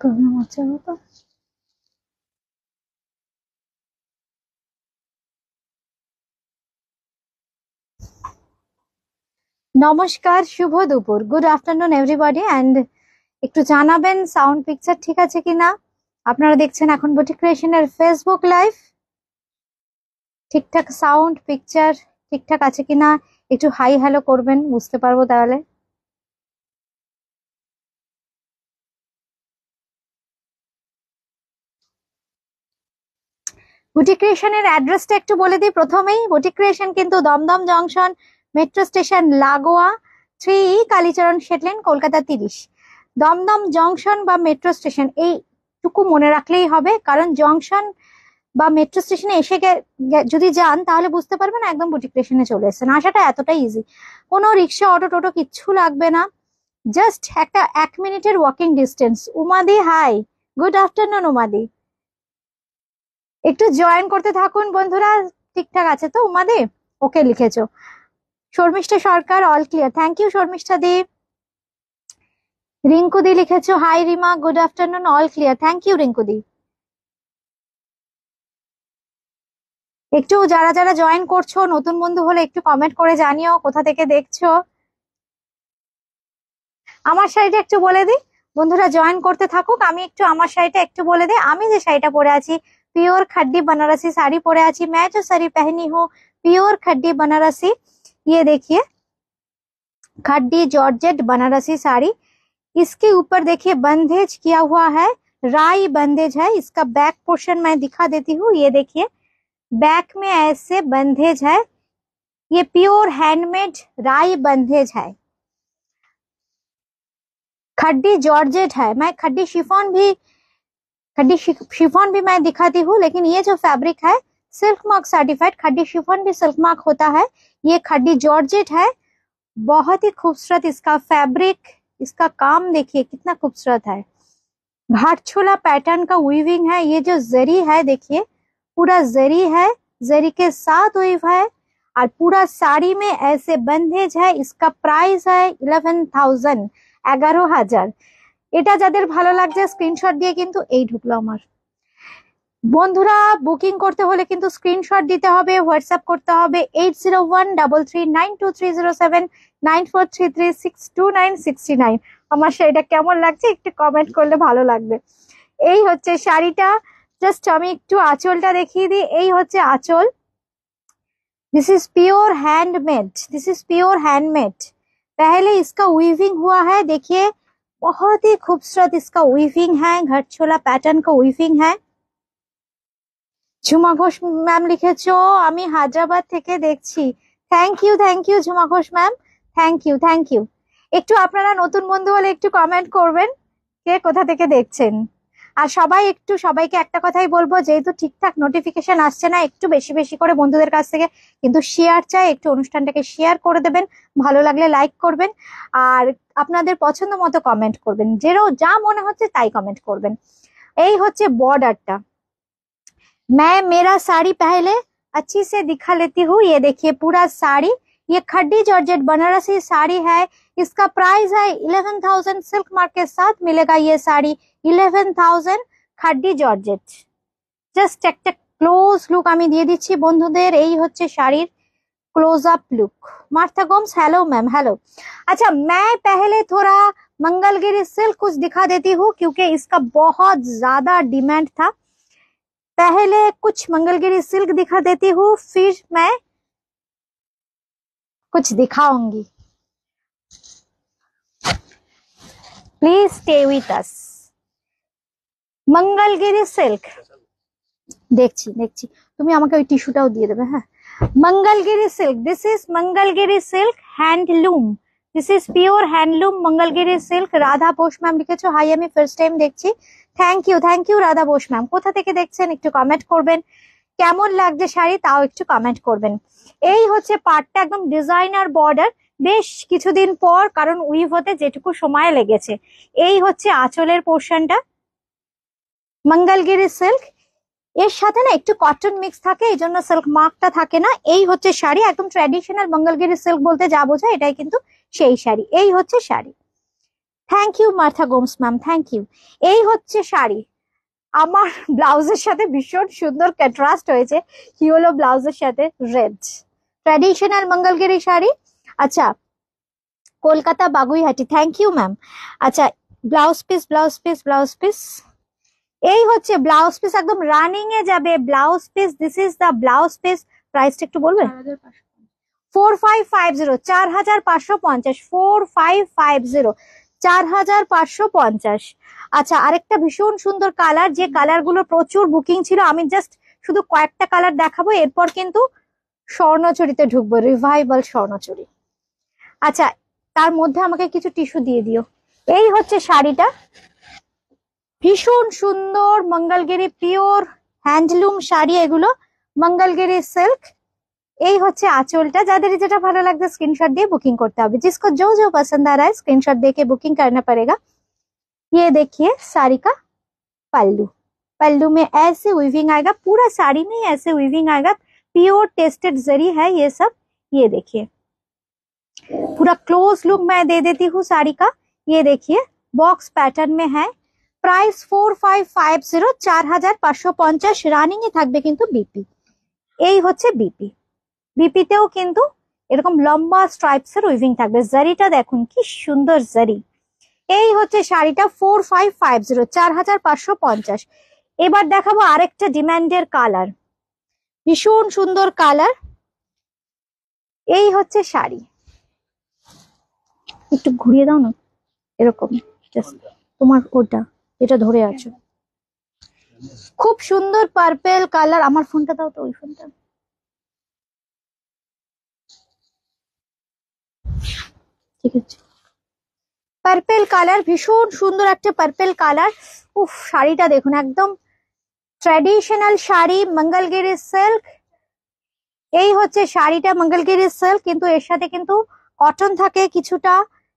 Problem হচ্ছে তো। নমস্কার, শুভ দুপুর, গুড আফটারনুন এভরিবডি। অ্যান্ড একটু জানাবেন সাউন্ড পিকচার ঠিক আছে কিনা। আপনারা দেখছেন এখন বুটিক ক্রিয়েশনের ফেসবুক লাইভ। ঠিকঠাক সাউন্ড পিকচার ঠিকঠাক আছে কিনা একটু হাই হ্যালো করবেন, বুঝতে পারবো তাহলে। বুটিক ক্রিয়েশনের অ্যাড্রেসটা একটু বলে দিই প্রথমেই। বুটিক ক্রিয়েশন কিন্তু দমদম জংশন মেট্রো স্টেশন লাগোয়া 3 কালীচরণ শেটলেন, কলকাতা 30। দমদম জংশন বা মেট্রো স্টেশন এইটুকু মনে রাখলেই হবে, কারণ জংশন বা মেট্রো স্টেশনে এসে যদি যান তাহলে বুঝতে পারবেন একদম বুটিক ক্রিয়েশনে চলে এসেছেন। আসাটা এতটাই ইজি, কোনো রিক্সা অটো টোটো কিচ্ছু লাগবে না, জাস্ট একটা 1 মিনিটের ওয়াকিং ডিস্টেন্স। উমাদি হাই, গুড আফটারনুন উমাদি। একটু জয়েন করতে থাকুন বন্ধুরা। ঠিকঠাক আছে তো উমাদি? ওকে লিখেছো। Sharmistha Sarkar all clear, thank you Sharmistha di. Rinku di লিখেছো hi Rima, good afternoon, all clear, thank you Rinku di. একটু যারা যারা জয়েন করছো নতুন বন্ধু হলে একটু কমেন্ট করে জানিও কোথা থেকে দেখছো। আমার শাড়িটা একটু বলে দিই, বন্ধুরা জয়েন করতে থাকুক। আমি একটু আমার শাড়িটা একটু বলে দিই। আমি যে শাড়িটা পরে আছি प्योर खड्डी बनारसी साड़ी परे आची। मैं जो साड़ी पहनी हूँ प्योर खड्डी बनारसी, ये देखिए खड्डी जॉर्जेट बनारसी साड़ी। इसके ऊपर देखिए बंदेज किया हुआ है, राई बंदेज है। इसका बैक पोर्शन मैं दिखा देती हूँ, ये देखिए बैक में ऐसे बंदेज है, ये प्योर हैंडमेड राई बंदेज है, खड्डी जॉर्जेट है। मैं खड्डी शिफॉन भी मैं दिखाती हूँ, लेकिन ये जो फैब्रिक है सिल्क मार्क सर्टिफाइड। खड्डी शिफॉन भी सिल्क मार्क होता है, ये खड्डी जॉर्जेट है। बहुत ही खूबसूरत इसका फैब्रिक, इसका काम देखिए कितना खूबसूरत है। घाटछोला पैटर्न का वीविंग है। ये जो जरी है देखिए पूरा जरी है, जरी के साथ वीव है, और पूरा साड़ी में ऐसे बंदेज है। इसका प्राइस है 11,000, 11,000। এটা যাদের ভালো লাগছে স্ক্রিনশট দিয়ে কিন্তু এই ঢুকলো আমার। বন্ধুরা বুকিং করতে হলে কিন্তু স্ক্রিনশট দিতে হবে, হোয়াটসঅ্যাপ করতে হবে 8013392307 9433629629। আমার শাড়িটা কেমন লাগছে একটু কমেন্ট করলে ভালো লাগবে। এই হচ্ছে শাড়িটা, জাস্ট আমি একটু আঁচলটা দেখিয়ে দিই। এই হচ্ছে আঁচল। This is pure handmade, this is pure handmade. पहले इसका वीविंग हुआ है, देखिए बहुत ही खूबसूरत इसका वीविंग है, घटछोला पैटर्न का वीविंग है। ঝুমা ঘোষ ম্যাম লিখেছো আমি হায়দ্রাবাদ থেকে দেখছি, thank you Jhuma Ghosh ma'am, thank you. একটু আপনারা নতুন বন্ধু হলে একটু কমেন্ট করবেন কে কোথা থেকে দেখছেন। আর সবাইকে একটা কথাই বলবো, যেহেতু ঠিকঠাক নোটিফিকেশন আসছে না, একটু বেশি বেশি করে বন্ধুদের কাছ থেকে কিন্তু শেয়ার চাই। একটু অনুষ্ঠানটাকে শেয়ার করে দেবেন, ভালো লাগলে লাইক করবেন, আর আপনাদের পছন্দ মতো কমেন্ট করবেন, যা মনে হচ্ছে তাই কমেন্ট করবেন। এই হচ্ছে বর্ডারটা। मैं मेरा साड़ी पहले अच्छी से दिखा लेती हूँ। ये देखिए पूरा साड़ी, ये खड्डी जॉर्जेट बनारसी साड़ी है। इसका प्राइस है 11,000, सिल्क मार्क के साथ मिलेगा ये साड़ी 11,000 खड्डी जॉर्जेट। জাস্ট একটা ক্লোজ লুক আমি দিয়ে দিচ্ছি বন্ধুদের। এই হচ্ছে শাড়ির close up look. Martha Gomes hello ma'am, hello. अच्छा मैं पहले थोड़ा मंगलगिरी सिल्क कुछ दिखा देती हूँ, क्योंकि इसका बहुत ज्यादा डिमांड था। पहले कुछ मंगलगिरी सिल्क दिखा देती हूँ, फिर मैं कुछ दिखाऊंगी। Please stay with us. Mangalagiri silk দেখছি তুমি আমাকে ওই টিস্যুটাও দিয়ে দেবে। হ্যাঁ, Mangalagiri silk, this is Mangalagiri silk handloom, this is pure handloom Mangalagiri silk. Radha Bose ma'am লিখেছো হাই, আমি ফার্স্ট টাইম দেখছি, thank you Radha Bose ma'am. কোথা থেকে দেখছেন একটু কমেন্ট করবেন, কেমন লাগছে শাড়ি তাও একটু কমেন্ট করবেন। এই হচ্ছে পার্টটা, একদম ডিজাইনার বর্ডার, বেশ কিছুদিন পর, কারণ উইভ হতে যেটুকু সময় লেগেছে। এই হচ্ছে আঁচলের পোর্শনটা, मंगलगिरी सिल्क। এর সাথে না একটু কটন মিক্স থাকে, এই জন্য সিল্ক মার্কটা থাকে না। এই হচ্ছে শাড়ি, একদম ট্র্যাডিশনাল मंगलगिरी सिल्क বলতে যা বোঝায় এটাই কিন্তু সেই শাড়ি। এই হচ্ছে sari, thank you Martha Gomes ma'am, thank you. এই হচ্ছে শাড়ি, আমার ব্লাউজের সাথে ভীষণ সুন্দর কন্ট্রাস্ট হয়েছে, ইয়েলো ব্লাউজের সাথে রেড, ট্র্যাডিশনাল মঙ্গলগিরি শাড়ি। আচ্ছা, Kolkata Baguiati, thank you ma'am. আচ্ছা, blouse piece, blouse piece, blouse piece, এই হচ্ছে ব্লাউজ পিস, একদম রানিং এ যাবে blouse piece. This is the blouse piece. প্রাইসটা একটু বলবে? 4550, 4550, 4550, 4550। আচ্ছা, আরেকটা ভীষণ সুন্দর কালার, যে কালার গুলো প্রচুর বুকিং ছিল, আমি জাস্ট শুধু কয়েকটা কালার দেখাবো, এরপর কিন্তু স্বর্ণচুরিতে ঢুকবো, রিভাইভাল স্বর্ণচুরি। আচ্ছা, তার মধ্যে আমাকে কিছু টিস্যু দিয়ে দিও। এই হচ্ছে শাড়িটা, ভীষণ সুন্দর মঙ্গলগিরি পিওর হ্যান্ডলুম শাড়ি, এগুলো মঙ্গলগিরি সিল্ক। এই হচ্ছে আঁচলটা, যাদের যেটা ভালো লাগবে स्क्रीनशॉट দিয়ে বুকিং করতে হবে। जिसको जो जो पसंद आ रहा है स्क्रीनशॉट देके बुकिंग करना पड़ेगा। ये देखिए साड़ी का पल्लू, पल्लू में ऐसे वीविंग आएगा, पूरा साड़ी में ऐसे वीविंग आएगा, प्योर टेस्टेड जरी है ये सब। ये देखिए पूरा क्लोज लुक मैं दे देती हूँ साड़ी का। ये देखिए बॉक्स पैटर्न में है। प्राइस 4550, 4550, রানিং এ থাকবে কিন্তু বিপি। এই হচ্ছে বিপি, বিপিতেও কিন্তু এরকম লম্বা স্ট্রাইপস এর উইভিং থাকবে। জারিটা দেখুন কি সুন্দর জারি। এই হচ্ছে শাড়িটা 4550, 4550। এবার দেখাবো আরেকটা ডিমান্ডের কালার, ভীষণ সুন্দর কালার। এই হচ্ছে শাড়ি, একটু ঘুরিয়ে দাও না, এরকম জাস্ট তোমার ওটা যেটা ধরে আছো, খুব সুন্দর পার্পেল কালার। আমার ফোনটা দাও তো, ওই ফোনটা, ঠিক আছে। পার্পেল কালার, ভীষণ সুন্দর একটা পার্পেল কালার। উফ, শাড়িটা দেখুন, একদম ট্র্যাডিশনাল শাড়ি, মঙ্গলগিরি সিল্ক। এই হচ্ছে শাড়িটা মঙ্গলগিরি সিল্ক, কিন্তু এর সাথে কিন্তু কটন থাকে কিছুটা,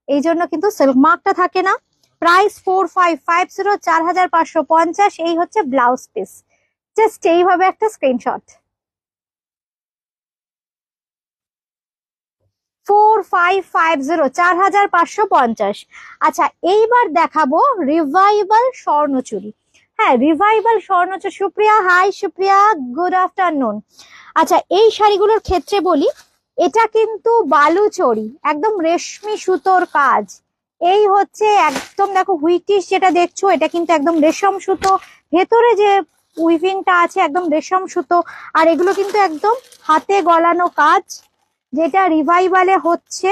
এই জন্য কিন্তু সিল্ক মার্কটা থাকে না। প্রাইস 4550, 4550। এই হচ্ছে ব্লাউজ পিস, জাস্ট এইভাবে একটা স্ক্রিনশট। 4550, 4550। আচ্ছা, এইবার দেখাবো রিভাইভাল স্বর্ণচুরি। হ্যাঁ, revival Swarnachuri. Supriya, hi Supriya, good afternoon. আচ্ছা, এই শাড়িগুলোর ক্ষেত্রে বলি, এটা কিন্তু বালুচরি, একদম রেশমি সুতোর কাজ। এই হচ্ছে একদম, দেখো হুইটিশ যেটা দেখছো, এটা কিন্তু একদম রেশম সুতো, ভেতরে যে উইভিংটা আছে একদম রেশম সুতো। আর এগুলো কিন্তু একদম হাতে গলানো কাজ, যেটা রিভাইভালে হচ্ছে।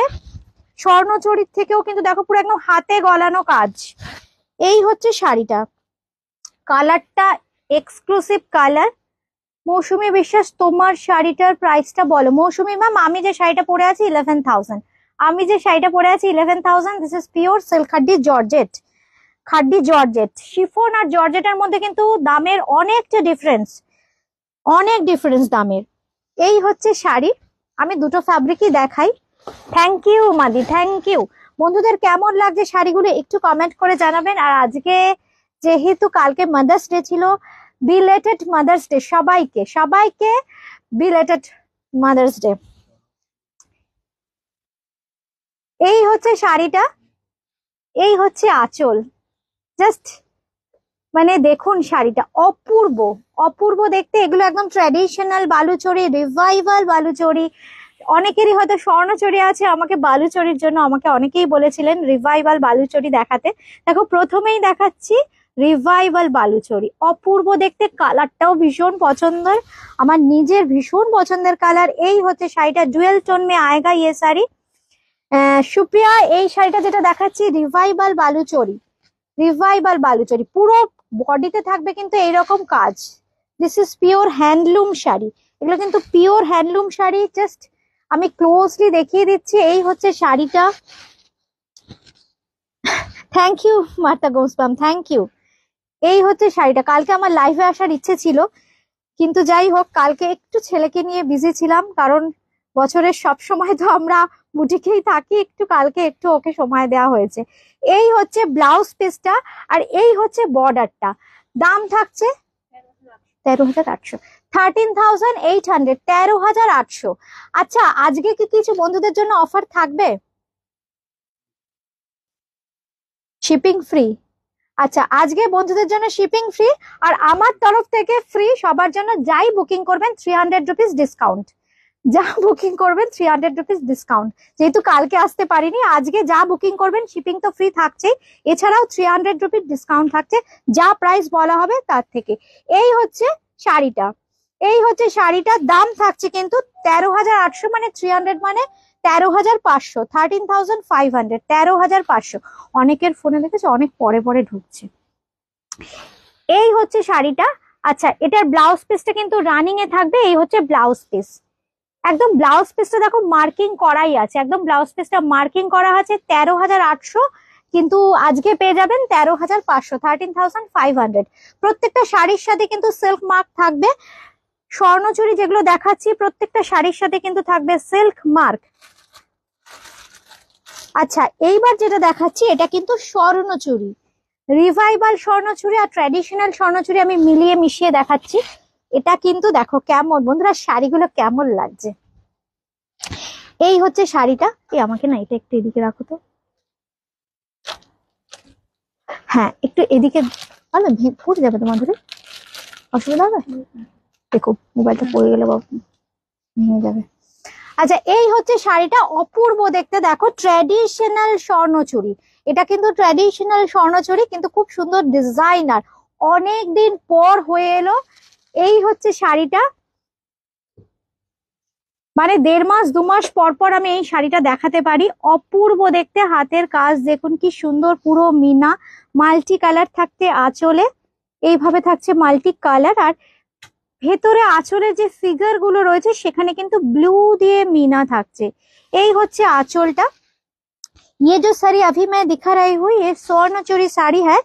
স্বর্ণচরির থেকেও কিন্তু দেখো পুরো একদম হাতে গলানো কাজ। এই হচ্ছে শাড়িটা, কালারটা এক্সক্লুসিভ কালার। মৌসুমী বিশ্বাস, তোমার শাড়িটার প্রাইসটা বলো। মৌসুমী ম্যাম, আমি যে শাড়িটা পরে আছি 11,000, আমি যে শাড়িটা পরে আছি 11,000। This is pure silk, khaddi georgette, khaddi georgette. Chiffon আর জর্জেটের মধ্যে কিন্তু দামের অনেকটা ডিফারেন্স, অনেক ডিফারেন্স দামের। এই হচ্ছে শাড়ি, আমি দুটো ফ্যাব্রিকই দেখাই। থ্যাংক ইউ মাদি, থ্যাংক ইউ। বন্ধুদের কেমন লাগছে শাড়িগুলো একটু কমেন্ট করে জানাবেন। আর আজকে যেহেতু কালকে মাদার্স ডে ছিল, বিলেটেড মাদার্স ডে সবাইকে, সবাইকে বিলেটেড মাদার্স ডে। এই হচ্ছে শাড়িটা, এই হচ্ছে আঁচল। জাস্ট মানে দেখুন শাড়িটা, অপূর্ব অপূর্ব দেখতে। এগুলো একদম ট্র্যাডিশনাল বালুচরি, রিভাইভাল বালুচরি। অনেকেরই হয়তো স্বর্ণচরি আছে, আমাকে বালুচরির জন্য আমাকে অনেকেই বলেছিলেন রিভাইভাল বালুচরি দেখাতে। দেখো, প্রথমেই দেখাচ্ছি রিভাইভাল বালুচরি, অপূর্ব দেখতে, কালারটাও ভীষণ পছন্দের, আমার নিজের ভীষণ পছন্দের কালার। এই হচ্ছে শাড়িটা, ডুয়েল টোন মে আয়েগা ইয়ে শাড়ি। সুপ্রিয়া, এই শাড়িটা যেটা দেখাচ্ছি রিভাইভাল বালুচরি, রিভাইভাল বালুচরি, পুরো বডিতে থাকবে কিন্তু এইরকম কাজ। This is pure handloom sari, এগুলো কিন্তু পিওর হ্যান্ডলুম শাড়ি। জাস্ট আমি ক্লোজলি দেখিয়ে দিচ্ছি। এই হচ্ছে শাড়িটা। Thank you Marta Goswam, thank you. এই হচ্ছে শাড়িটা। কালকে আমার লাইভে আসার ইচ্ছে ছিল, কিন্তু যাই হোক, কালকে একটু ছেলেকে নিয়ে বিজি ছিলাম, কারণ বছরের সব সময় তো আমরা বুটিকেই থাকি, একটু কালকে একটু ওকে সময় দেওয়া হয়েছে। এই হচ্ছে ব্লাউজ পিসটা, আর এই হচ্ছে বর্ডারটা। দাম থাকছে 13,800, 13,800, 13,800। আচ্ছা, আজকে কি কিছু বন্ধুদের জন্য অফার থাকবে? Shipping free. আচ্ছা, আজকে বন্ধুদের জন্য শিপিং ফ্রি, আর আমার তরফ থেকে ফ্রি সবার জন্য। যাই বুকিং করবেন 300 রুপিস ডিসকাউন্ট, যা বুকিং করবেন 300 রুপিস ডিসকাউন্ট। যেহেতু কালকে আসতে পারিনি, আজকে যা বুকিং করবেন শিপিং তো ফ্রি থাকছেই, এছাড়াও 300 রুপিস ডিসকাউন্ট থাকছে যা প্রাইস বলা হবে তার থেকে। এই হচ্ছে শাড়িটা, এই হচ্ছে শাড়িটার দাম থাকছে কিন্তু 13,800, মানে 300 মানে 13,500, 13,500, 13,500। অনেকের ফোনে দেখেছে অনেক পরে পরে ঢুকছে। এই হচ্ছে শাড়িটা। আচ্ছা, এটার ব্লাউজ পিসটা কিন্তু রানিং এ থাকবে। এই হচ্ছে ব্লাউজ পিস, একদম ব্লাউজ পিসটা দেখো মার্কিং করাই আছে, একদম ব্লাউজ পিসটা মার্কিং করা আছে 13,800, কিন্তু আজকে পেয়ে যাবেন 13,500, 13,500। প্রত্যেকটা শাড়ির সাথে কিন্তু সিল্ক মার্ক থাকবে। স্বর্ণচুরি যেগুলো দেখাচ্ছি প্রত্যেকটা শাড়ির সাথে কিন্তু থাকবে সিল্ক মার্ক। আচ্ছা, এইবার যেটা দেখাচ্ছি এটা কিন্তু স্বর্ণচুরি, রিভাইভাল স্বর্ণচুরি আর ট্র্যাডিশনাল স্বর্ণচুরি আমি মিলিয়ে মিশিয়ে দেখাচ্ছি। এটা কিন্তু দেখো কেমন বন্ধুরা, শাড়িগুলো কেমন লাগছে। এই হচ্ছে শাড়িটা। আমাকে না এটা একটু এদিকে রাখো তো, হ্যাঁ একটু এদিকে, বলো ফুটে যাবে তোমাদের, অসুবিধা হবে? দেখো মোবাইলটা পড়ে গেলে নিয়ে যাবে। আচ্ছা, এই হচ্ছে শাড়িটা, অপূর্ব দেখতে, দেখো ট্র্যাডিশনাল স্বর্ণচুরি। এটা কিন্তু ট্র্যাডিশনাল স্বর্ণচুরি, কিন্তু খুব সুন্দর ডিজাইনার, অনেকদিন পর হয়ে এলো। এই হচ্ছে শাড়িটা, মানে 1.5 মাস 2 মাস পর পর আমি এই শাড়িটা দেখাতে পারি। অপূর্ব দেখতে, হাতের কাজ দেখুন কি সুন্দর, পুরো মিনা মাল্টি কালার থাকতে আঁচলে, এইভাবে থাকছে মাল্টি কালার, আর ভেতরে আঁচলের যে ফিগার গুলো রয়েছে সেখানে কিন্তু ব্লু দিয়ে মিনা থাকছে। এই হচ্ছে আঁচলটা। ये जो साड़ी अभी मैं दिखा रही हूँ ये स्वर्णचूरी साड़ी है,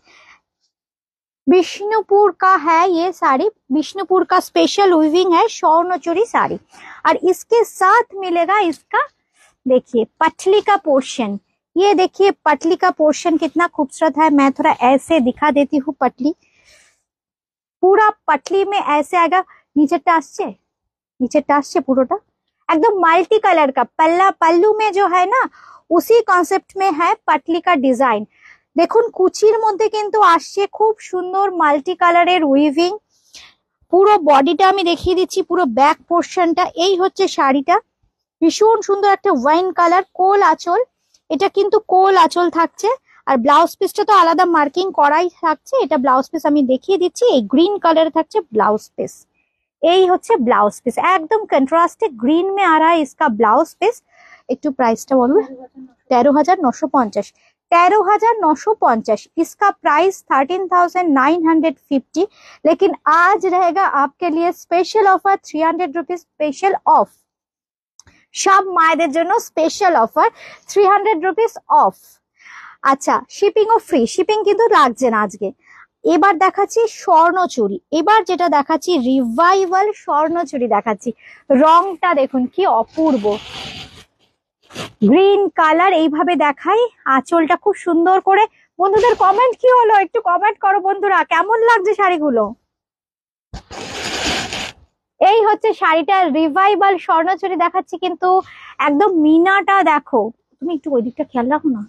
विष्णुपुर का है ये साड़ी, विष्णुपुर का स्पेशल वीविंग है स्वर्णचूरी साड़ी। और इसके साथ मिलेगा इसका, देखिए पटली का पोर्शन, ये देखिए पटली का पोर्शन कितना खूबसूरत है। मैं थोड़ा ऐसे दिखा देती हूँ पटली, पूरा पटली में ऐसे आएगा। नीचेটা আসছে পুরোটা एकदम मल्टी कलर का पल्ला, पल्लू में जो है ना उसी कॉन्सेप्ट में है पटली का डिजाइन। দেখুন কুচির মধ্যে কিন্তু আসছে খুব সুন্দর মাল্টি কালারের উইভিং। পুরো বডিটা আমি দেখিয়ে দিচ্ছি, পুরো ব্যাক পোর্শনটা। এই হচ্ছে শাড়িটা, ভীষণ সুন্দর একটা ওয়াইন কালার, কোল আঁচল, এটা কিন্তু কোল আঁচল থাকছে। আর ব্লাউজ পিসটা তো আলাদা মার্কিং করাই থাকছে। এটা ব্লাউজ পিস আমি দেখিয়ে দিচ্ছি, এই গ্রিন কালারে থাকছে ব্লাউজ পিস। এই হচ্ছে ব্লাউজ পিস, একদম কন্ট্রাস্টে গ্রিন মে আ রা হ্যায় इसका ব্লাউজ পিস। একটু প্রাইসটা বলবে? 13,950, 13,950। इसका प्राइस 13,950, लेकिन आज रहेगा आपके लिए special offer 300 rupees special of. সব মায়েদের জন্য স্পেশাল অফার 300 রুপিস অফ। আচ্ছা, শিপিংও ফ্রি, শিপিং কিন্তু লাগছে না আজকে। এবার দেখাচ্ছি স্বর্ণচুরি, এবার যেটা দেখাচ্ছি রিভাইভাল স্বর্ণচুরি দেখাচ্ছি। রংটা দেখুন কি অপূর্ব, গ্রিন কালার এইভাবে দেখাই, আঁচলটা খুব সুন্দর করে। বন্ধুদের কমেন্ট কি হলো, একটু কমেন্ট করো বন্ধুরা, কেমন লাগছে শাড়িগুলো। এই হচ্ছে শাড়িটা, রিভাইভাল স্বর্ণচুরি দেখাচ্ছি, কিন্তু একদম মিনাটা দেখো। তুমি একটু ওই দিকটা খেয়াল রাখো না।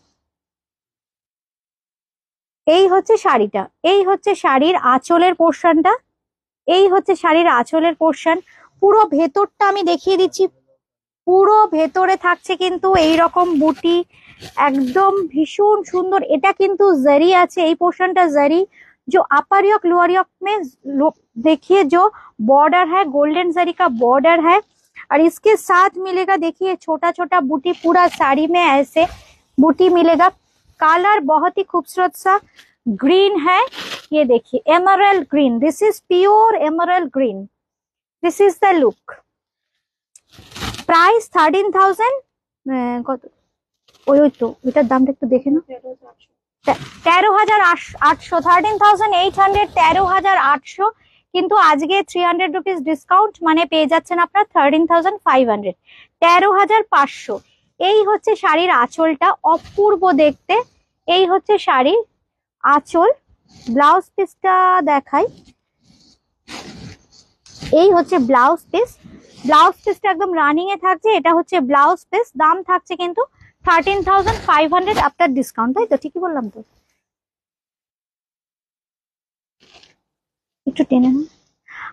এই হচ্ছে শাড়িটা, এই হচ্ছে শাড়ির আঁচলের পোর্শনটা, এই হচ্ছে শাড়ির আঁচলের পোর্শন। পুরো ভেতরটা আমি দেখিয়ে দিচ্ছি, পুরো ভেতরে থাকছে কিন্তু এই রকম বুটি, একদম ভীষণ সুন্দর। এটা কিন্তু জারি আছে, এই পোর্শনটা জারি। जो अपर योक लोअर योक में देखिए जो बॉर्डर है गोल्डन जरी का बॉर्डर है, और इसके साथ मिलेगा देखिए छोटा छोटा बूटी, पूरा साड़ी में ऐसे बूटी मिलेगा। कलर बहुत ही खूबसूरत सा ग्रीन है, ये देखिए emerald green, this is pure emerald green, this is the look. Price 13,000, কত ওই তো ওইটার দামটা একটু দেখে না, 13,800, 13,800, 13,800। কিন্তু আজকে 300 রুপিস ডিসকাউন্ট মানে পেয়ে যাচ্ছেন আপনার 13,500, 13,500। এই হচ্ছে শাড়ির আঁচলটা, অপূর্ব দেখতে। এই হচ্ছে শাড়ির আঁচল। ব্লাউজ পিসটা দেখাই, এই হচ্ছে ব্লাউজ পিস। ব্লাউজ পিসটা একদম রানিং এ থাকছে, এটা হচ্ছে ব্লাউজ পিস। দাম থাকছে কিন্তু 13,500 আফটার ডিসকাউন্ট, তাই তো? ঠিকই বললাম তো? একটু টেনে নাও।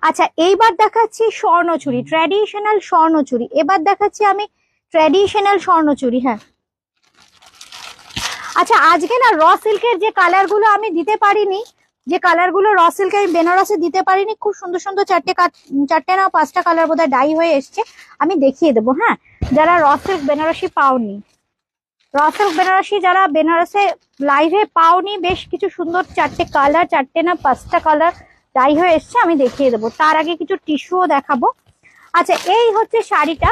আচ্ছা এইবার দেখাচ্ছি স্বর্ণচুরি, ট্র্যাডিশনাল স্বর্ণচুরি। এবার দেখাচ্ছি আমি ট্র্যাডিশনাল স্বর্ণচুরি। হ্যাঁ আচ্ছা আজকে না র সিল্কের যে কালার গুলো আমি দিতে পারিনি, যে কালার গুলো র সিল্কে আমি বেনারসে দিতে পারিনি, খুব সুন্দর সুন্দর চারটে না পাঁচটা কালার বোধহয় ডাই হয়ে এসছে, আমি দেখিয়ে দেবো। হ্যাঁ যারা র সিল্ক বেনারসি পাওনি, র সিল্ক বেনারসি যারা বেনারসে লাইভে পাওনি, বেশ কিছু সুন্দর চারটে কালার, চারটে না পাঁচটা কালার ডাই হয়ে এসছে, আমি দেখিয়ে দেবো। তার আগে কিছু টিস্যুও দেখাবো। আচ্ছা এই হচ্ছে শাড়িটা,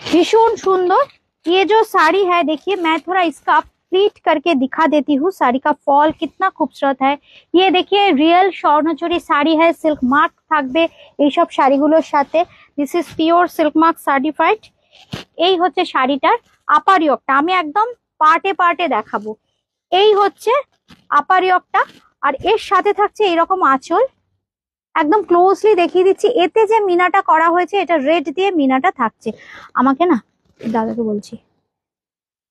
भीषण सुंदर। ये जो साड़ी है देखिए, मैं थोड़ा इसका प्लीट करके दिखा देती हूँ। साड़ी का फॉल कितना खूबसूरत है। ये देखिए रियल स्वर्णचूरी साड़ी है, सिल्क मार्क থাকবে এই সব শাড়িগুলোর সাথে। This is pure silk mark certified. এই হচ্ছে শাড়িটার আপার ইয়কটা, আমি একদম পার্টে পার্টে দেখাবো। এই হচ্ছে আপার ইয়কটা, আর এর সাথে থাকছে এইরকম আঁচল। একদম ক্লোজলি দেখিয়ে দিচ্ছি। এতে যে মিনাটা করা হয়েছে এটা রেড দিয়ে মিনাটা থাকছে। আমাকে না দাদাকে বলছি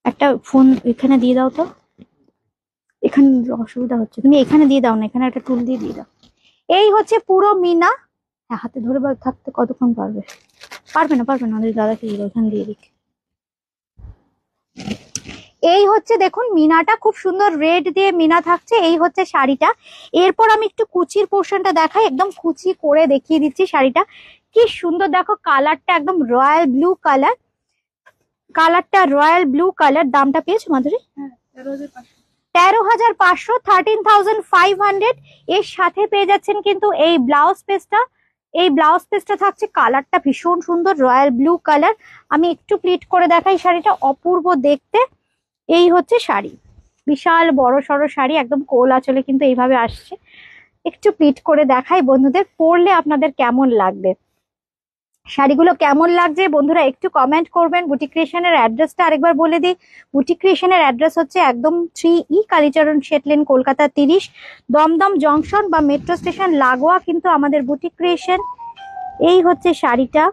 একটা ফোন এখানে দিয়ে দাও তো, এখানে অসুবিধা হচ্ছে, তুমি এখানে দিয়ে দাও না, এখানে একটা টুল দিয়ে দিয়ে দাও। এই হচ্ছে পুরো মিনা। হ্যাঁ হাতে ধরে থাকতে কতক্ষণ পারবে? পারবে না পারবে না, আমাদের দাদাকে দিয়ে দাও, এখানে দিয়ে দিক। এই হচ্ছে দেখুন মিনাটা খুব সুন্দর রেড দিয়ে মিনা থাকছে। এই হচ্ছে শাড়িটা। এরপর আমি একটু কুচির পোর্শনটা দেখাই, একদম কুচি করে দেখিয়ে দিচ্ছি শাড়িটা কি সুন্দর। দেখো কালারটা একদম রয়্যাল ব্লু কালার, কালারটা রয়্যাল ব্লু কালার। দামটা পেয়েছো মাধুরী? 13,500, 13,500। এর সাথে পেয়ে যাচ্ছেন কিন্তু এই ব্লাউজ পিসটা। এই ব্লাউজ পিসটা থাকছে, কালারটা ভীষণ সুন্দর রয়্যাল ব্লু কালার। আমি একটু প্লিট করে দেখাই, শাড়িটা অপূর্ব দেখতে। এই হচ্ছে শাড়ি, বিশাল বড় সড়ো শাড়ি, একদম কোল আঁচলে কিন্তু এইভাবে আসছে। একটু প্লিট করে দেখাই বন্ধুদের, পরলে আপনাদের কেমন লাগবে, শাড়িগুলো কেমন লাগছে বন্ধুরা একটু কমেন্ট করবেন। বুটিক ক্রিয়েশনের অ্যাড্রেসটা আরেকবার বলে দিই। বুটিক ক্রিয়েশনের অ্যাড্রেস হচ্ছে একদম 3E Kalicharan Seth lane, Kolkata 30, Dum Dum junction বা মেট্রো স্টেশন লাগোয়া কিন্তু আমাদের বুটিক ক্রিয়েশন। এই হচ্ছে শাড়িটা,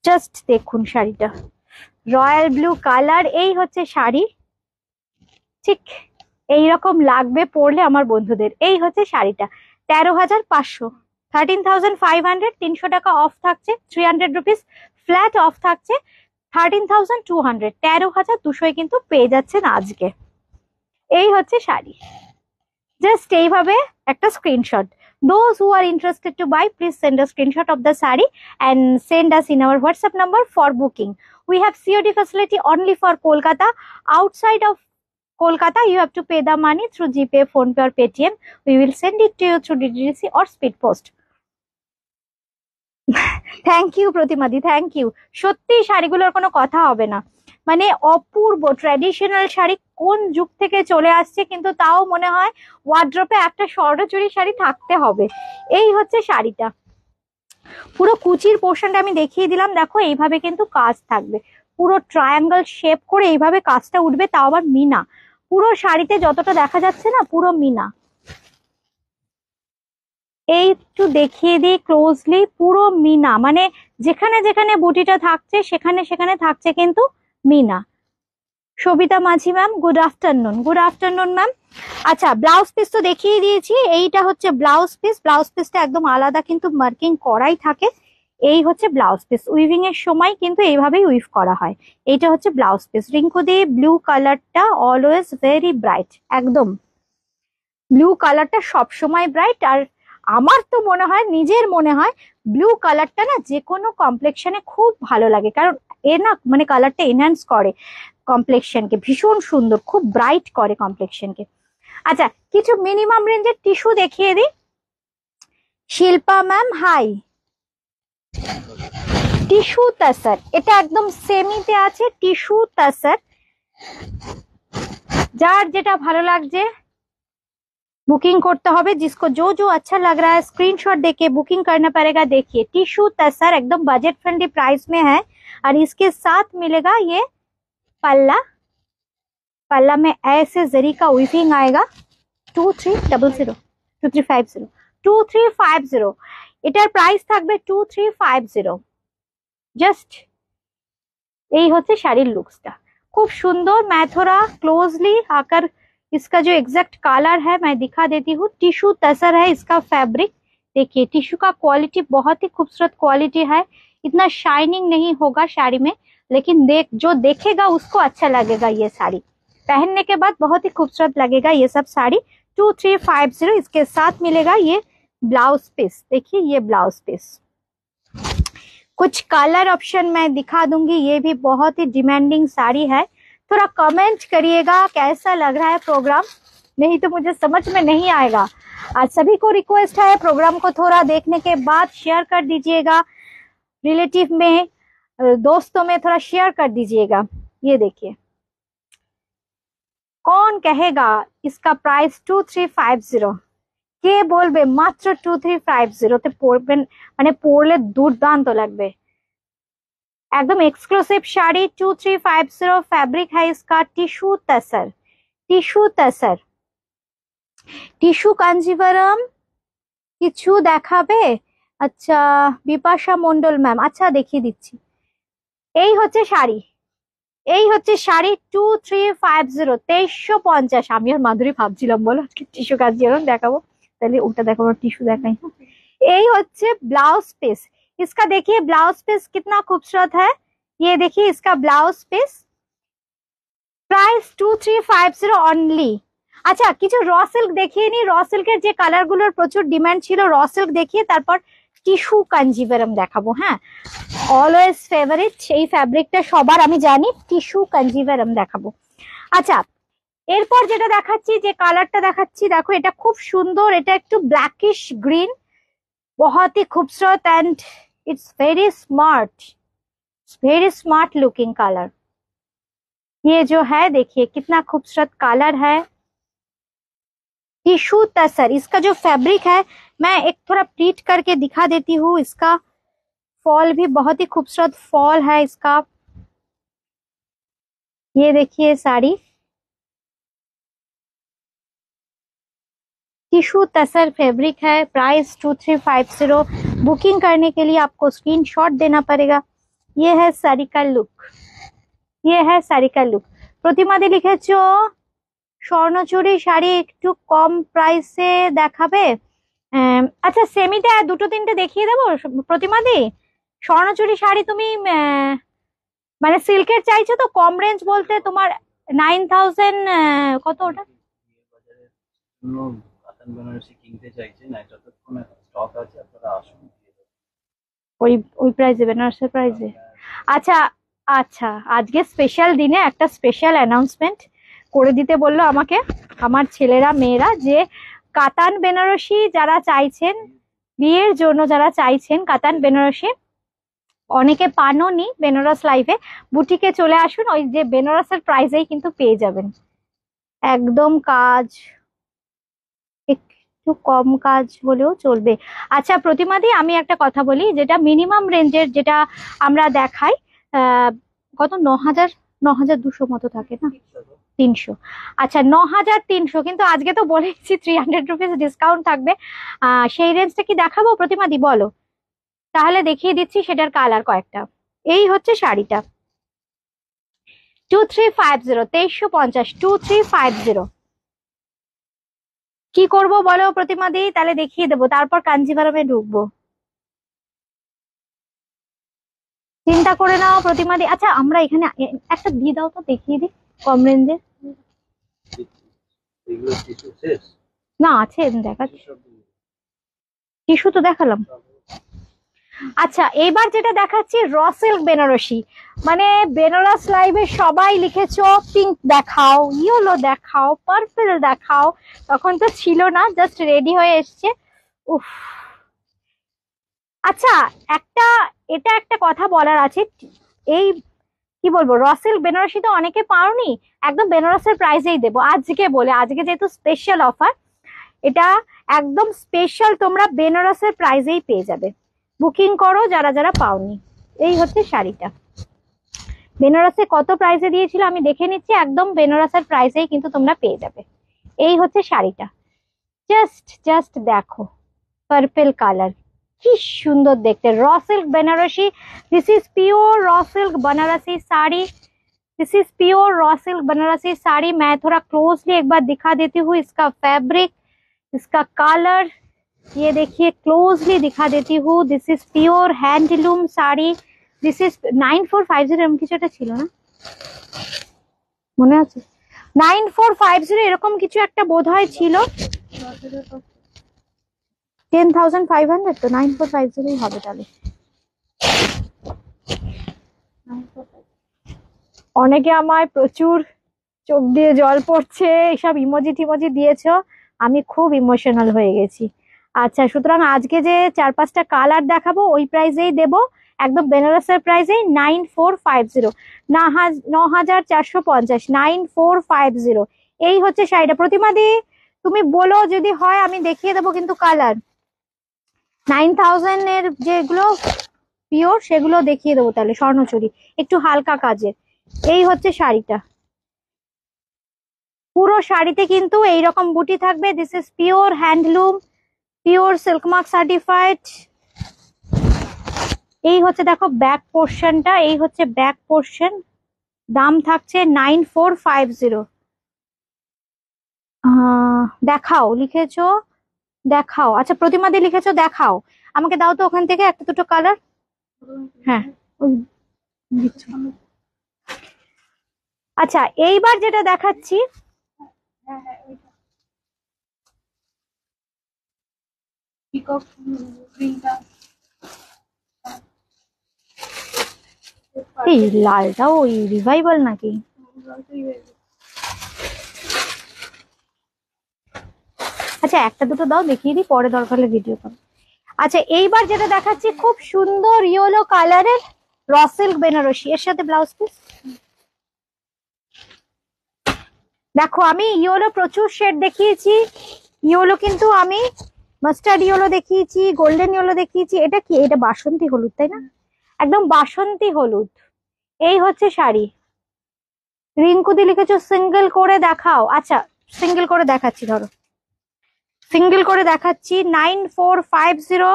জাস্ট দেখুন শাড়িটা রয়্যাল ব্লু কালার। এই হচ্ছে শাড়ি, ঠিক এইরকম লাগবে পরলে আমার বন্ধুদের। এই হচ্ছে শাড়িটা 13,500, 13,500, 300 টাকা অফ থাকছে, 300 রুপিস ফ্ল্যাট অফ থাকছে, 13,200, 13,200 কিন্তু পেয়ে যাচ্ছেন আজকে। এই হচ্ছে শাড়ি, জাস্ট এইভাবে একটা screenshot. Those who are interested to buy, please send a screenshot of the saree and send us in our WhatsApp number for booking. We have COD facility only for Kolkata. Outside of Kolkata, you have to pay the money through GPay, PhonePe or Paytm. We will send it to you through DTDC or Speed Post. Thank you প্রতিমাদি, thank you. সত্যি শাড়িগুলোর কোনো কথা হবে না, মানে অপূর্ব traditional sari. কোন যুগ থেকে চলে আসছে, কিন্তু তাও মনে হয় ওয়ার্ড্রপে একটা স্বর্ণচুরি শাড়ি থাকতে হবে। এই হচ্ছে শাড়িটা, পুরো কুচির পোর্শনটা আমি দেখিয়ে দিলাম। দেখো এইভাবে কিন্তু কাজ থাকবে, পুরো ট্রায়াঙ্গেল শেপ করে এইভাবে কাজটা উঠবে, তাও আবার মিনা। পুরো শাড়িতে যতটা দেখা যাচ্ছে না পুরো মিনা। এই একটু দেখিয়ে দিই ক্লোজলি, পুরো মিনা, মানে যেখানে যেখানে বুটিটা থাকছে সেখানে সেখানে থাকছে কিন্তু মিনা। সবিতা মাঝি ma'am, good afternoon. Good afternoon ma'am. আচ্ছা ব্লাউজ পিস তো দেখিয়ে দিয়েছি, এইটা হচ্ছে ব্লাউজ পিস। ব্লাউজ পিসটা একদম আলাদা কিন্তু মার্কিং করাই থাকে। এই হচ্ছে ব্লাউজ পিস, উইভিং এর সময় কিন্তু এইভাবেই উইভ করা হয়। এইটা হচ্ছে ব্লাউজ পিস। রিঙ্কুদি ব্লু কালারটা অলওয়েজ ভেরি ব্রাইট, একদম ব্লু কালারটা সবসময় ব্রাইট। আর আমার তো মনে হয়, নিজের মনে হয় ব্লু কালারটা না যে কোনো কমপ্লেক্সনে খুব ভালো লাগে, কারণ এ না মানে কালারটা এনহ্যান্স করে কমপ্লেক্সনকে, ভীষণ সুন্দর, খুব ব্রাইট করে কমপ্লেক্সনকে। আচ্ছা কিছু মিনিমাম রেঞ্জের টিস্যু দেখিয়ে দিই। Shilpa ma'am hi. টিস্যু তাসার, এটা একদম সেমিতে আছে, টিস্যু তাসার। যার যেটা ভালো লাগছে बुकिंग करते হবে। जिसको जो जो अच्छा लग रहा है स्क्रीनशॉट देके बुकिंग करना पड़ेगा। देखिए टिश्यू तसर एकदम बजट फ्रेंडली प्राइस में है, और इसके साथ मिलेगा ये पल्ला। पल्ला में ऐसे जरी का वीविंग आएगा। 2300, 2350, 2350। এটার প্রাইস থাকবে 2350। জাস্ট এই হচ্ছে শাড়ির লুকসটা, खूब सुंदर। मैं थोड़ा क्लोजली आकर इसका जो एग्जैक्ट कलर है मैं दिखा देती हूँ। टिश्यू तसर है इसका फैब्रिक। देखिए टिश्यू का क्वालिटी बहुत ही खूबसूरत क्वालिटी है। इतना शाइनिंग नहीं होगा साड़ी में, लेकिन जो देखेगा उसको अच्छा लगेगा। ये साड़ी पहनने के बाद बहुत ही खूबसूरत लगेगा ये सब साड़ी। 2350 इसके साथ मिलेगा ये ब्लाउज पीस। देखिए ये ब्लाउज पीस। कुछ कलर ऑप्शन मैं दिखा दूंगी। ये भी बहुत ही डिमांडिंग साड़ी है। थोड़ा कमेंट करिएगा कैसा लग रहा है प्रोग्राम, नहीं तो मुझे समझ में नहीं आएगा। आज सभी को रिक्वेस्ट है प्रोग्राम को थोड़ा देखने के बाद शेयर कर दीजिएगा, रिलेटिव में दोस्तों में थोड़ा शेयर कर दीजिएगा। ये देखिए कौन कहेगा इसका प्राइस 2350 কে বলবে মাত্র 2350 তে পরবেন, মানে পরলে দুর্দান্ত লাগবে। एकदम एक्सक्लूसिव साड़ी 2350। फैब्रिक है इसका टिश्यू तसर। टिश्यू तसर, टिश्यू कांजीवरम কিছু দেখাবে? আচ্ছা বিপাশা মন্ডল ম্যাম, আচ্ছা দেখিয়ে দিচ্ছি। এই হচ্ছে শাড়ি, এই হচ্ছে শাড়ি 2350 2350। আমি আর মাধুরী ভাবছিলাম বলো আজকে টিস্যু কাঞ্জিভরম দেখাবো, তাহলে ওটা দেখাবো টিস্যু দেখাই। এই হচ্ছে ব্লাউজ পিস इसका। देखिए ब्लाउज पीस कितना खूबसूरत है। ये देखिए इसका ब्लाउज पीस प्राइस 2350 অনলি। আচ্ছা কিছু র সিল্ক দেখিয়ে নি। র সিল্কের যে কালার গুলোর প্রচুর ডিমান্ড ছিল র সিল্ক দেখিয়ে তারপর টিস্যু কাঞ্জিভরম দেখাবো। হ্যাঁ অলওয়েজ ফেভারিট এই ফ্যাব্রিকটা সবার, আমি জানি। টিস্যু কাঞ্জিভরম দেখাবো। আচ্ছা এরপর যেটা দেখাচ্ছি, যে কালারটা দেখাচ্ছি দেখো এটা খুব সুন্দর। এটা একটু ব্ল্যাকিশ গ্রিন, बहुत ही खूबसूरत and it's very smart looking colour. ये जो है देखिए कितना खूबसूरत कलर है। टिश्यू तसर इसका जो फैब्रिक है मैं एक थोड़ा प्लीट करके दिखा देती हूँ। इसका फॉल भी बहुत ही खूबसूरत फॉल है इसका। ये देखिए साड़ी टिश्यू तसर फैब्रिक है। प्राइस 2350। बुकिंग करने के लिए आपको स्क्रीनशॉट देना पड़ेगा। ये है साड़ी का लुक, ये है साड़ी का लुक। प्रतिमा दी लिखेছো স্বর্ণচুরি শাড়ি একটু কম প্রাইসে দেখাবে। আচ্ছা সেমিটা দুটো তিনটে দেখিয়ে দেবো প্রতিমা দি। স্বর্ণচুরি শাড়ি তুমি মানে সিল্কের চাইছো তো? কম রেঞ্জ বলতে তোমার 9000 কত ওটা? বেনারসি কিনতে চাইছেন না, যতক্ষণ স্টক আছে আপনারা আসুন। ওই প্রাইসে বেনারসের প্রাইসে? আচ্ছা আচ্ছা আজকে স্পেশাল দিনে একটা স্পেশাল অ্যানাউন্সমেন্ট করে দিতে বললো আমাকে আমার ছেলেরা মেয়েরা, যে কাতান বেনারসি যারা চাইছেন বিয়ের জন্য, যারা চাইছেন কাতান বেনারসি, অনেকে পাননি বেনারস লাইভে, বুটিকে চলে আসুন। ওই যে বেনারসের প্রাইসেই কিন্তু পেয়ে যাবেন। একদম কাজ একটু কম কাজ হলেও চলবে। আচ্ছা প্রতিমা দি আমি একটা কথা বলি, যেটা মিনিমাম রেঞ্জের যেটা আমরা দেখাই কত 9200 মতো থাকে না? 300। আচ্ছা 9300, কিন্তু আজকে তো বলেছি 300 রুপিস ডিসকাউন্ট থাকবে। সেই রেঞ্জটা কি দেখাবো প্রতিমা দি বলো? তাহলে দেখিয়ে দিচ্ছি সেটার কালার কয়েকটা। এই হচ্ছে শাড়িটা 2350 2350 2350। কি করব বলো প্রতিমা দি? তাহলে দেখিয়ে দেবো, তারপর কাঞ্জিভারমে ঢুকবো। চিন্তা করে নাও প্রতিমা দি। আচ্ছা আমরা এখানে একটা দিয়ে দাও তো, দেখিয়ে দিই কম রেঞ্জে। না আছে দেখাচ্ছি, টিস্যু তো দেখালাম। আচ্ছা এইবার যেটা দেখাচ্ছি র সিল্ক বেনারসি। মানে বেনারস লাইভে সবাই লিখেছো পিঙ্ক দেখাও, ইয়েলো দেখাও, পার্পল দেখাও, তখন তো ছিল না, জাস্ট রেডি হয়ে এসছে। উফ আচ্ছা এটা একটা কথা বলার আছে। এই কি বলবো, র সিল্ক বেনারসি তো অনেকে পাওনি, একদম বেনারসের প্রাইসেই দেবো আজকে বলে। আজকে যেহেতু স্পেশাল অফার, এটা একদম স্পেশাল, তোমরা বেনারসের প্রাইসেই পেয়ে যাবে। বুকিং করো যারা যারা পাওনি। এই হচ্ছে শাড়িটা। বেনারসে কত প্রাইসে দিয়েছিল আমি দেখে নিচ্ছি, একদম বেনারসের প্রাইসেই কিন্তু তোমরা পেয়ে যাবে। এই হচ্ছে শাড়িটা, জাস্ট দেখো পার্পল কালার, কি সুন্দর দেখতে। Raw silk Banarasi, this is pure raw silk Banarasi sari. This is pure raw silk Banarasi sari. मैं थोड़ा क्लोजली एक बार दिखा देती हूँ इसका फैब्रिक, इसका कलर। ये देखिए क्लोजली दिखा देती हूँ। This is pure handloom sari. This is 9450 এরকম কিছু একটা ছিল না, মনে আছে 9450 এরকম কিছু একটা বোধহয় ছিল। 10,500 তো 9450 হবে তাহলে। অনেকে আমায় প্রচুর চোখ দিয়ে জল পড়ছে, এইসব ইমোজি টিমোজি দিয়েছো, আমি খুব ইমোশনাল হয়ে গেছি। আচ্ছা, সুতরাং আজকে যে 4-5টা কালার দেখাবো ওই প্রাইসেই দেবো, একদম বেনারসের প্রাইসেই 9450, 9450, 9450। এই হচ্ছে শাড়িটা। প্রতিমাদি তুমি বলো যদি হয় আমি দেখিয়ে দেবো কিন্তু কালার। 9000 এর যেগুলো পিওর সেগুলো দেখিয়ে দেবো তাহলে, স্বর্ণচুরি একটু হালকা কাজের। এই হচ্ছে শাড়িটা, পুরো শাড়িতে কিন্তু এইরকম বুটি থাকবে। This is pure handloom, pure silk mark certified. এই হচ্ছে দেখো ব্যাক পোর্শনটা, এই হচ্ছে ব্যাক পোর্শন। দাম থাকছে 9450। দেখাও লিখেছো, দেখাও। আচ্ছা প্রতিমাদি লিখেছো দেখাও, আমাকে দাও তো ওখান থেকে একটা দুটো কালার। হ্যাঁ দিচ্ছি। আচ্ছা এইবার যেটা দেখাচ্ছি, এই লালটা ওই রিভাইভাল নাকি? আচ্ছা একটা দুটো দাও দেখিয়ে দিই, পরে দরকার হলে ভিডিও করো। আচ্ছা এইবার যেটা দেখাচ্ছি খুব সুন্দর ইয়েলো কালারের র সিল্ক বেনারসি, এর সাথে ব্লাউজ পিস। দেখো আমি ইয়েলো প্রচুর শেড দেখিয়েছি, ইয়েলো কিন্তু আমি মাস্টার্ড ইয়েলো দেখিয়েছি, গোল্ডেন ইয়েলো দেখিয়েছি। এটা কি? এটা বাসন্তী হলুদ তাই না? একদম বাসন্তী হলুদ। এই হচ্ছে শাড়ি। রিঙ্কুদি লিখেছো সিঙ্গেল করে দেখাও। আচ্ছা সিঙ্গেল করে দেখাচ্ছি, ধরো সিঙ্গেল করে দেখাচ্ছি 9450।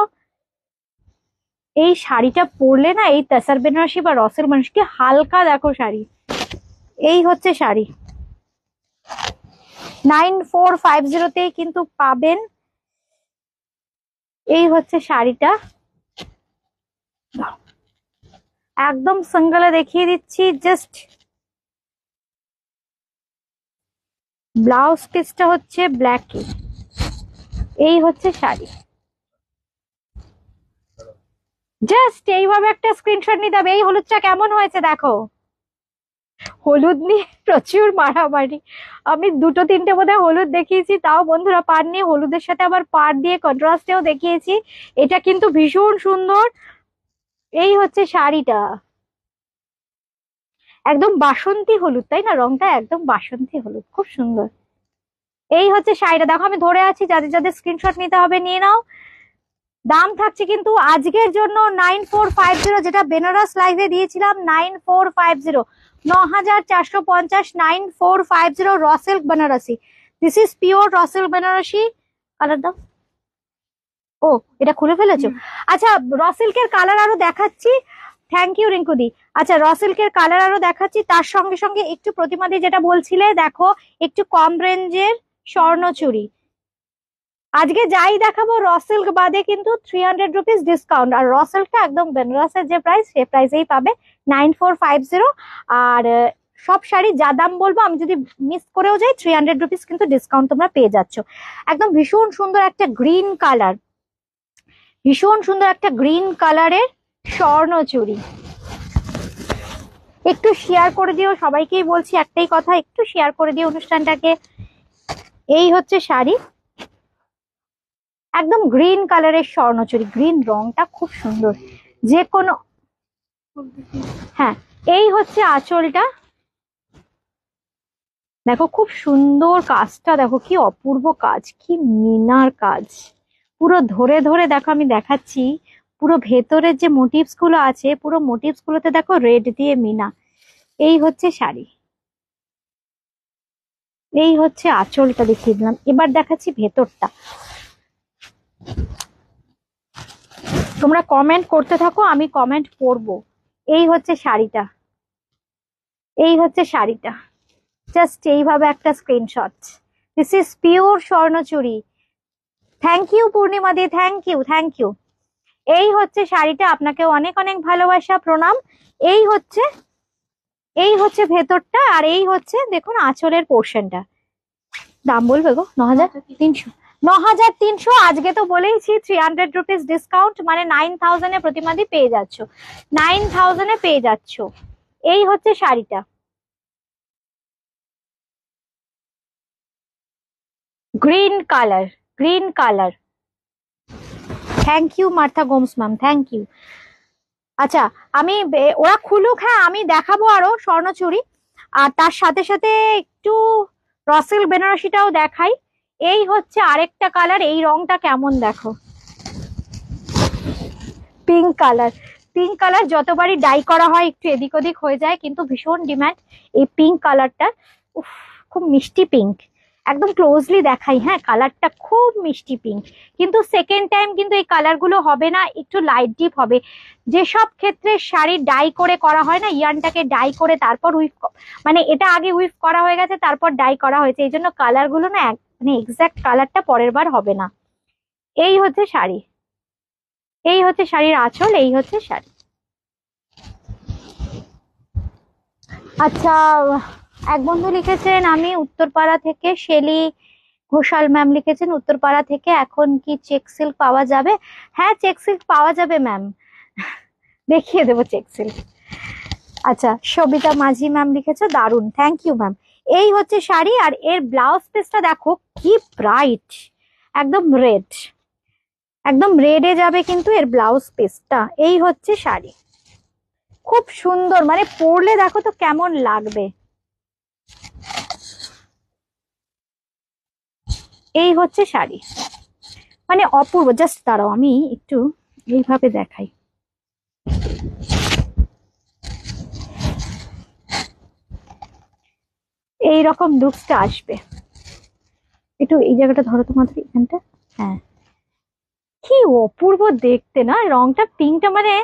এই শাড়িটা পরলে না, এই তাসার বেনারসি বা রসের মানুষকে হালকা দেখো শাড়ি। এই হচ্ছে শাড়ি 9450তেই কিন্তু পাবেন। এই হচ্ছে শাড়িটা, একদম সিঙ্গেলে দেখিয়ে দিচ্ছি। জাস্ট ব্লাউজ পিসটা হচ্ছে ব্ল্যাকে। এই হচ্ছে শাড়ি। জাস্ট এইভাবে একটা স্ক্রিনশট নিতে হবে। এই হলুদটা কেমন হয়েছে দেখো, হলুদ নিয়ে প্রচুর মারামারি। আমি দুটো তিনটে বোধহয় হলুদ দেখিয়েছি, তাও বন্ধুরা পাননি। হলুদের সাথে আবার পাড় দিয়ে কন্ট্রাস্টেও দেখিয়েছি। এটা কিন্তু ভীষণ সুন্দর। এই হচ্ছে শাড়িটা, একদম বাসন্তী হলুদ তাই না? রংটা একদম বাসন্তী হলুদ, খুব সুন্দর। এই হচ্ছে শাড়িটা, দেখো আমি ধরে আছি, যাদের যাদের স্ক্রিনশট নিতে হবে নিয়ে নাও। দাম থাকছে কিন্তু আজকের জন্য 9450, যেটা বেনারস লাইভে দিয়েছিলাম 9450, 9450, 9450 raw silk Banarasi. This is pure raw silk Banarasi. Colour দাও। ও এটা খুলে ফেলেছো? আচ্ছা র সিল্কের কালার আরো দেখাচ্ছি। থ্যাংক ইউ রিঙ্কুদি। আচ্ছা র সিল্কের কালার আরো দেখাচ্ছি, তার সঙ্গে সঙ্গে একটু প্রতিমাদি যেটা বলছিলে দেখো একটু কম রেঞ্জের স্বর্ণচুরি। আজকে যাই দেখাবো র সিল্ক বাদে কিন্তু 300 রুপিস ডিসকাউন্ট। আর র সিল্কটা একদম বেনারসের যে প্রাইস সে প্রাইসেই পাবে 9450। আর সব শাড়ি যা দাম বলবো, আমি যদি মিস করেও যাই 300 রুপিস কিন্তু ডিসকাউন্ট তোমরা পেয়ে যাচ্ছ। একদম ভীষণ সুন্দর একটা গ্রিন কালার, ভীষণ সুন্দর একটা গ্রিন কালারের স্বর্ণচুরি। একটু শেয়ার করে দিও, সবাইকেই বলছি একটাই কথা, একটু শেয়ার করে দিও অনুষ্ঠানটাকে। এই হচ্ছে শাড়ি, একদম গ্রিন কালারের স্বর্ণচুরি। গ্রিন রংটা খুব সুন্দর, যে কোনো। হ্যাঁ এই হচ্ছে আঁচলটা, দেখো খুব সুন্দর কাজটা, দেখো কি অপূর্ব কাজ, কি মিনার কাজ। পুরো ধরে ধরে দেখো আমি দেখাচ্ছি, পুরো ভেতরের যে মোটিভস গুলো আছে, পুরো মোটিভস গুলোতে দেখো রেড দিয়ে মিনা। এই হচ্ছে শাড়ি, এই হচ্ছে আঁচলটা দেখিয়ে দিলাম। এবার দেখাচ্ছি ভেতরটা। তোমরা কমেন্ট করতে থাকো, আমি কমেন্ট পড়বো। এই হচ্ছে শাড়িটা, এই হচ্ছে শাড়িটা, জাস্ট এইভাবে একটা screenshot. This is pure Swarnachuri. Thank you Purnima di, thank you, thank you. এই হচ্ছে শাড়িটা, আপনাকে অনেক অনেক ভালোবাসা, প্রণাম। এই হচ্ছে, এই হচ্ছে ভেতরটা, আর এই হচ্ছে দেখুন আঁচলের পোর্শনটা। দাম বলবে গো? 9,300। 9,300। আজকে তো বলেইছি 300 রুপিস ডিসকাউন্ট, মানে 9,000 এ প্রতিমাদি পেয়ে যাচ্ছ, 9,000 এ পেয়ে যাচ্ছ। এই হচ্ছে শাড়িটা, green colour, green colour. Thank you Martha Gomes ma'am, thank you. আচ্ছা, আমি ওরা খুলুক, হ্যাঁ আমি দেখাবো আরো স্বর্ণচুরি, আর তার সাথে সাথে একটু রসেল বেনারসিটাও দেখাই। এই হচ্ছে আরেকটা কালার, এই রংটা কেমন দেখো, পিঙ্ক কালার। পিঙ্ক কালার যতবারই ডাই করা হয় একটু এদিক ওদিক হয়ে যায়, কিন্তু ভীষণ ডিমান্ড এই পিঙ্ক কালারটা। উফ, খুব মিষ্টি পিঙ্ক, একদম ক্লোজলি দেখাই, হ্যাঁ কালারটা খুব মিষ্টি পিঙ্ক। কিন্তু সেকেন্ড টাইম কিন্তু এই কালার গুলো হবে না, একটু লাইট ডিপ হবে। যেসব ক্ষেত্রে শাড়ি ডাই করে করা হয় না, ইয়ানটাকে ডাই করে তারপর উইফ, মানে এটা আগে উইফ করা হয়ে গেছে তারপর ডাই করা হয়েছে, এই জন্য কালার গুলো না মানে এক্সাক্ট কালারটা পরের বার হবে না। এই হচ্ছে শাড়ি, এই হচ্ছে শাড়ির আঁচল, এই হচ্ছে শাড়ি। আচ্ছা, এক বন্ধু লিখেছেন আমি উত্তরপাড়া থেকে, শেলি ঘোষাল ম্যাম লিখেছেন উত্তরপাড়া থেকে, এখন কি চেক সিল্ক পাওয়া যাবে? হ্যাঁ চেক সিল্ক পাওয়া যাবে ম্যাম, দেখিয়ে দেবো চেক সিল্ক। আচ্ছা, সবিতা মাঝি ম্যাম লিখেছে দারুন, থ্যাংক ইউ ম্যাম। এই হচ্ছে শাড়ি, আর এর ব্লাউজ পিসটা দেখো কি ব্রাইট, একদম রেড, একদম রেডে যাবে কিন্তু এর ব্লাউজ পিসটা। এই হচ্ছে শাড়ি, খুব সুন্দর, মানে পরলে দেখো তো কেমন লাগবে। এই হচ্ছে শাড়ি, মানে অপূর্ব। জাস্ট দাঁড়াও আমি একটু এইভাবে দেখাই। এই রকম লুকসটা আসবে। একটু এই জায়গাটা ধরো তো মাত্র, এখানটা। হ্যাঁ, কি অপূর্ব দেখতে না, রংটা পিঙ্কটা, মানে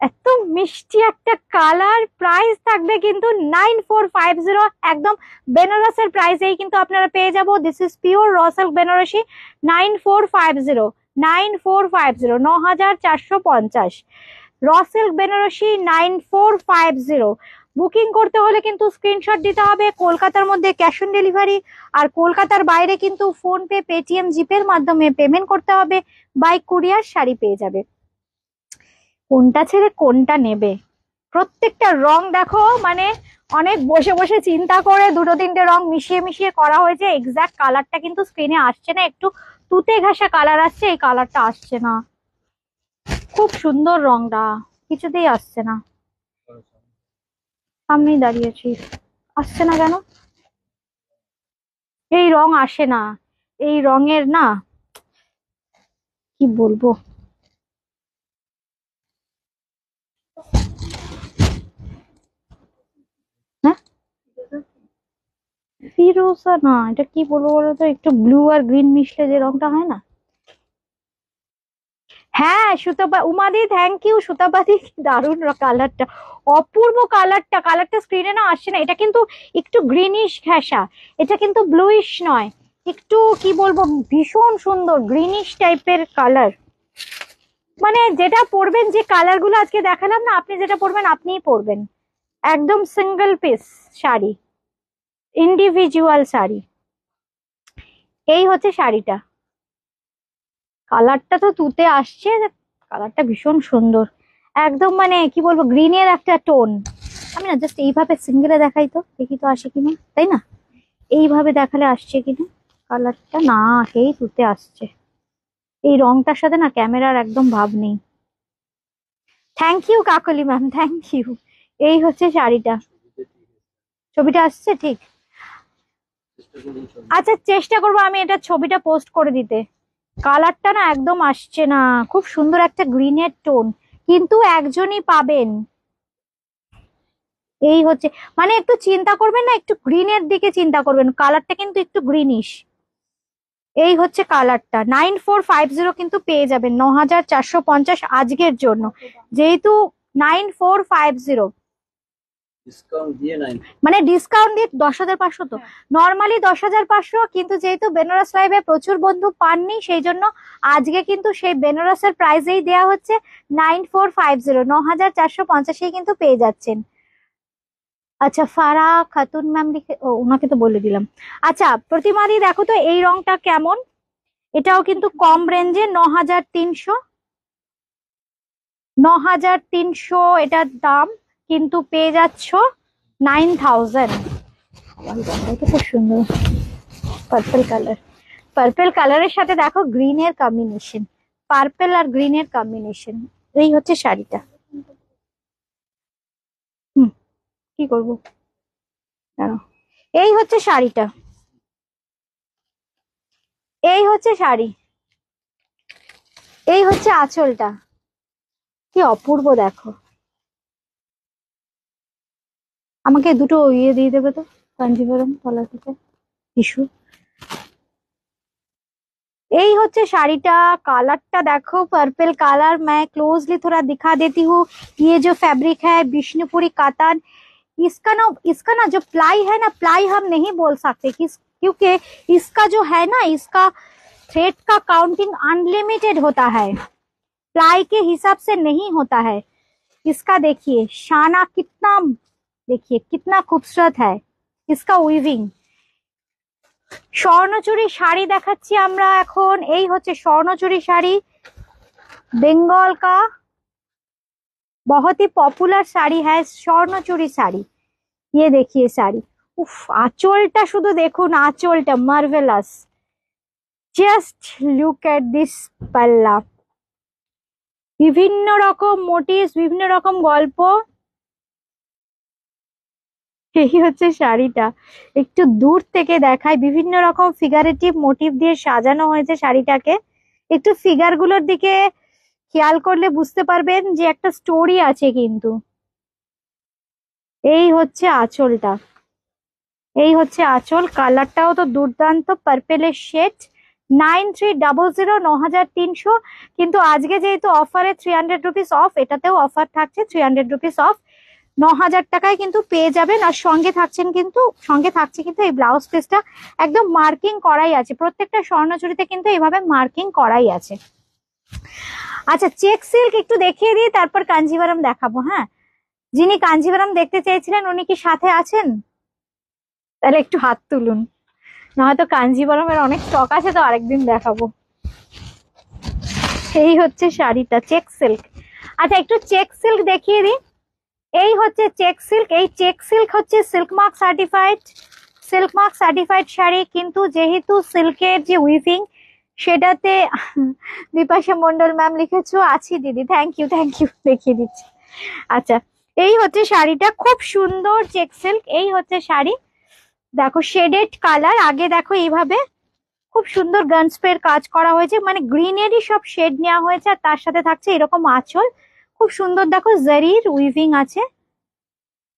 এত মিষ্টি একটা কালার। প্রাইস থাকবে কিন্তু 9,450, একদম বেনারসের প্রাইসেই কিন্তু আপনারা পেয়ে যাবো। This is pure raw silk Banarasi, 9,450, 9,450, 9,450 র সিল্ক বেনারসি, 9,450। বুকিং করতে হলে কিন্তু স্ক্রিনশট দিতে হবে, কলকাতার মধ্যে ক্যাশ অন ডেলিভারি, আর কলকাতার বাইরে কিন্তু ফোন পে, পেটিএম, জিপের মাধ্যমে পেমেন্ট করতে হবে। বাই কুরিয়ার শাড়ি পেয়ে যাবে। কোনটা ছেড়ে কোনটা নেবে, প্রত্যেকটা রং দেখো, মানে অনেক বসে বসে চিন্তা করে দুটো তিনটে রং মিশিয়ে মিশিয়ে করা হয়েছে। এক্সাক্ট কালারটা কিন্তু স্ক্রিনে আসছে না, একটু তুতে ঘাসা কালার আসছে, এই কালারটা আসছে না। খুব সুন্দর রংটা, কিছুতেই আসছে না। সামনেই দাঁড়িয়েছি, আসছে না কেন? এই রং আসে না, এই রঙের না, কি বলবো। হ্যাঁ, ফিরোজা না, এটা কি বলবো বলো তো, একটু ব্লু আর গ্রিন মিশলে যে রংটা হয় না। হ্যাঁ সুতপা, উমাদি থ্যাংক ইউ। সুতাপাদি, দারুণ কালারটা, অপূর্ব কালারটা, কালারটা স্ক্রিনে না আসছে না। এটা কিন্তু একটু গ্রিনিশ ঘেঁষা, এটা কিন্তু ব্লুইশ নয়, একটু কি বলবো, ভীষণ সুন্দর গ্রিনিশ টাইপের কালার। মানে যেটা পরবেন, যে কালার গুলো আজকে দেখালাম না, আপনি যেটা পরবেন আপনিই পরবেন। একদম single piece sari, individual sari. এই হচ্ছে শাড়িটা, কালারটা তো তুতে আসছে, কালারটা ভীষণ সুন্দর, একদম মানে কি বলবো, গ্রিনের একটা টোন। আমি না জাস্ট এইভাবে সিঙ্গেলে দেখাই তো, দেখি তো আসে কিনা, তাই না? এইভাবে দেখালে আসছে কিনা কালারটা, না সেই তুতে আসছে। এই রংটার সাথে না ক্যামেরার একদম ভাব নেই। Thank you Kakoli ma'am, thank you. এই হচ্ছে শাড়িটা, ছবিটা আসছে ঠিক? আচ্ছা চেষ্টা করবো আমি এটা ছবিটা পোস্ট করে দিতে। কালারটা না একদম আসছে না, খুব সুন্দর একটা গ্রিনের টোন, কিন্তু একজনই পাবেন। এই হচ্ছে, মানে একটু চিন্তা করবেন না, একটু গ্রিনের দিকে চিন্তা করবেন, কালারটা কিন্তু একটু গ্রিনিশ। এই হচ্ছে কালারটা, 9,450 কিন্তু পেয়ে যাবেন, 9,450 আজকের জন্য, যেহেতু 9,450। ডিসকাউন্ট দিয়ে নাই। মানে ডিসকাউন্ট দিয়ে 10,500 তো নর্মালি 10,500, কিন্তু যেহেতু বেনারস লাইভে প্রচুর বন্ধু পাননি সেই জন্য আজকে কিন্তু সেই বেনারসের প্রাইসেই দেওয়া হচ্ছে 9450, 9,450 কিন্তু পেয়ে যাচ্ছেন। আচ্ছা ফারা খাতুন ম্যাম লিখে, ও ওনাকে তো বলে দিলাম। আচ্ছা প্রতিমাদি দেখো তো এই রংটা কেমন, এটাও কিন্তু কম রেঞ্জে 9,300, 9,300 এটার দাম, কিন্তু পেয়ে যাচ্ছ 9,000। এটা খুব সুন্দর পার্পল কালার, পার্পল কালারের সাথে দেখো গ্রিনের কম্বিনেশন, পার্পল আর গ্রিনের কম্বিনেশন। এই হচ্ছে শাড়িটা। কি করব, দাঁড়াও। এই হচ্ছে শাড়িটা, এই হচ্ছে শাড়ি, এই হচ্ছে আঁচলটা, কি অপূর্ব দেখো। আমাকে দুটো ইয়ে দিয়ে দেবে তো, কাঞ্জিভরম তলা থেকে টিস্যু। এই হচ্ছে শাড়িটা, कलरটা देखो पर्पल कलर। मैं क्लोजली थोड़ा दिखा देती हूँ। ये जो फैब्रिक है बिष्णुपुरी कातान, इसका ना जो प्लाई है ना, प्लाई हम नहीं बोल सकते क्योंकि इसका जो है ना, इसका थ्रेड का काउंटिंग अनलिमिटेड होता है, प्लाई के हिसाब से नहीं होता है। इसका देखिए शाना कितना, देखिए कितना खूबसूरत है इसका उइविंग। স্বর্ণচুরি শাড়ি দেখাচ্ছি আমরা এখন। এই হচ্ছে স্বর্ণচুরি শাড়ি, बेंगल का बहुत ही पॉपुलर साड़ी है স্বর্ণচুরি শাড়ি। ये देखिए শাড়ি, উফ আঁচলটা শুধু দেখুন, আঁচলটা marvellous. Just look at this পাল্লা, বিভিন্ন রকম মোটিভস, বিভিন্ন রকম গল্প। এই হচ্ছে শাড়িটা, একটু দূর থেকে দেখায়, বিভিন্ন রকম ফিগারেটিভ মোটিভ দিয়ে সাজানো হয়েছে শাড়িটাকে। একটু ফিগার গুলোর দিকে খেয়াল করলে বুঝতে পারবেন যে একটা স্টোরি আছে কিন্তু। এই হচ্ছে আঁচলটা, এই হচ্ছে আঁচল, কালারটাও তো দুর্দান্ত, পার্পেলের শেড। 9300, 9,300, কিন্তু আজকে যেহেতু অফারে 300 রুপিস অফ, এটাতেও অফার থাকছে 300 রুপিস অফ, 9,000 টাকায় কিন্তু পেয়ে যাবেন। আর সঙ্গে থাকছে কিন্তু এই ব্লাউজ পিসটা একদম মার্কিং করাই আছে, প্রত্যেকটা স্বর্ণচুরিতে কিন্তু এইভাবে মার্কিং করাই আছে। আচ্ছা চেক সিল্ক একটু দেখিয়ে দিই, তারপর কাঞ্জিভারম দেখাবো। হ্যাঁ, যিনি কাঞ্জিভারম দেখতে চেয়েছিলেন উনি কি সাথে আছেন? তাহলে একটু হাত তুলুন, নয়তো কাঞ্জিভারমের অনেক স্টক আছে তো আরেকদিন দেখাবো। এই হচ্ছে শাড়িটা চেক সিল্ক। আচ্ছা একটু চেক সিল্ক দেখিয়ে দিই। এই হচ্ছে চেক সিল্ক, এই চেক সিল্ক হচ্ছে সিল্ক মার্ক সার্টিফাইড শাড়ি, কিন্তু যেহেতু সিল্কের যে উইভিং সেটাতে বিপাশা মন্ডল ম্যাম লিখেছো, আছি দিদি, থ্যাংক ইউ দেখিয়ে দিচ্ছি। আচ্ছা এই হচ্ছে শাড়িটা, খুব সুন্দর চেক সিল্ক। এই হচ্ছে শাড়ি, দেখো শেডেড কালার, আগে দেখো এইভাবে খুব সুন্দর গানস্পের কাজ করা হয়েছে, মানে গ্রিনেরই সব শেড নেওয়া হয়েছে, আর তার সাথে থাকছে এরকম আঁচল, খুব সুন্দর দেখো জারির উইভিং আছে।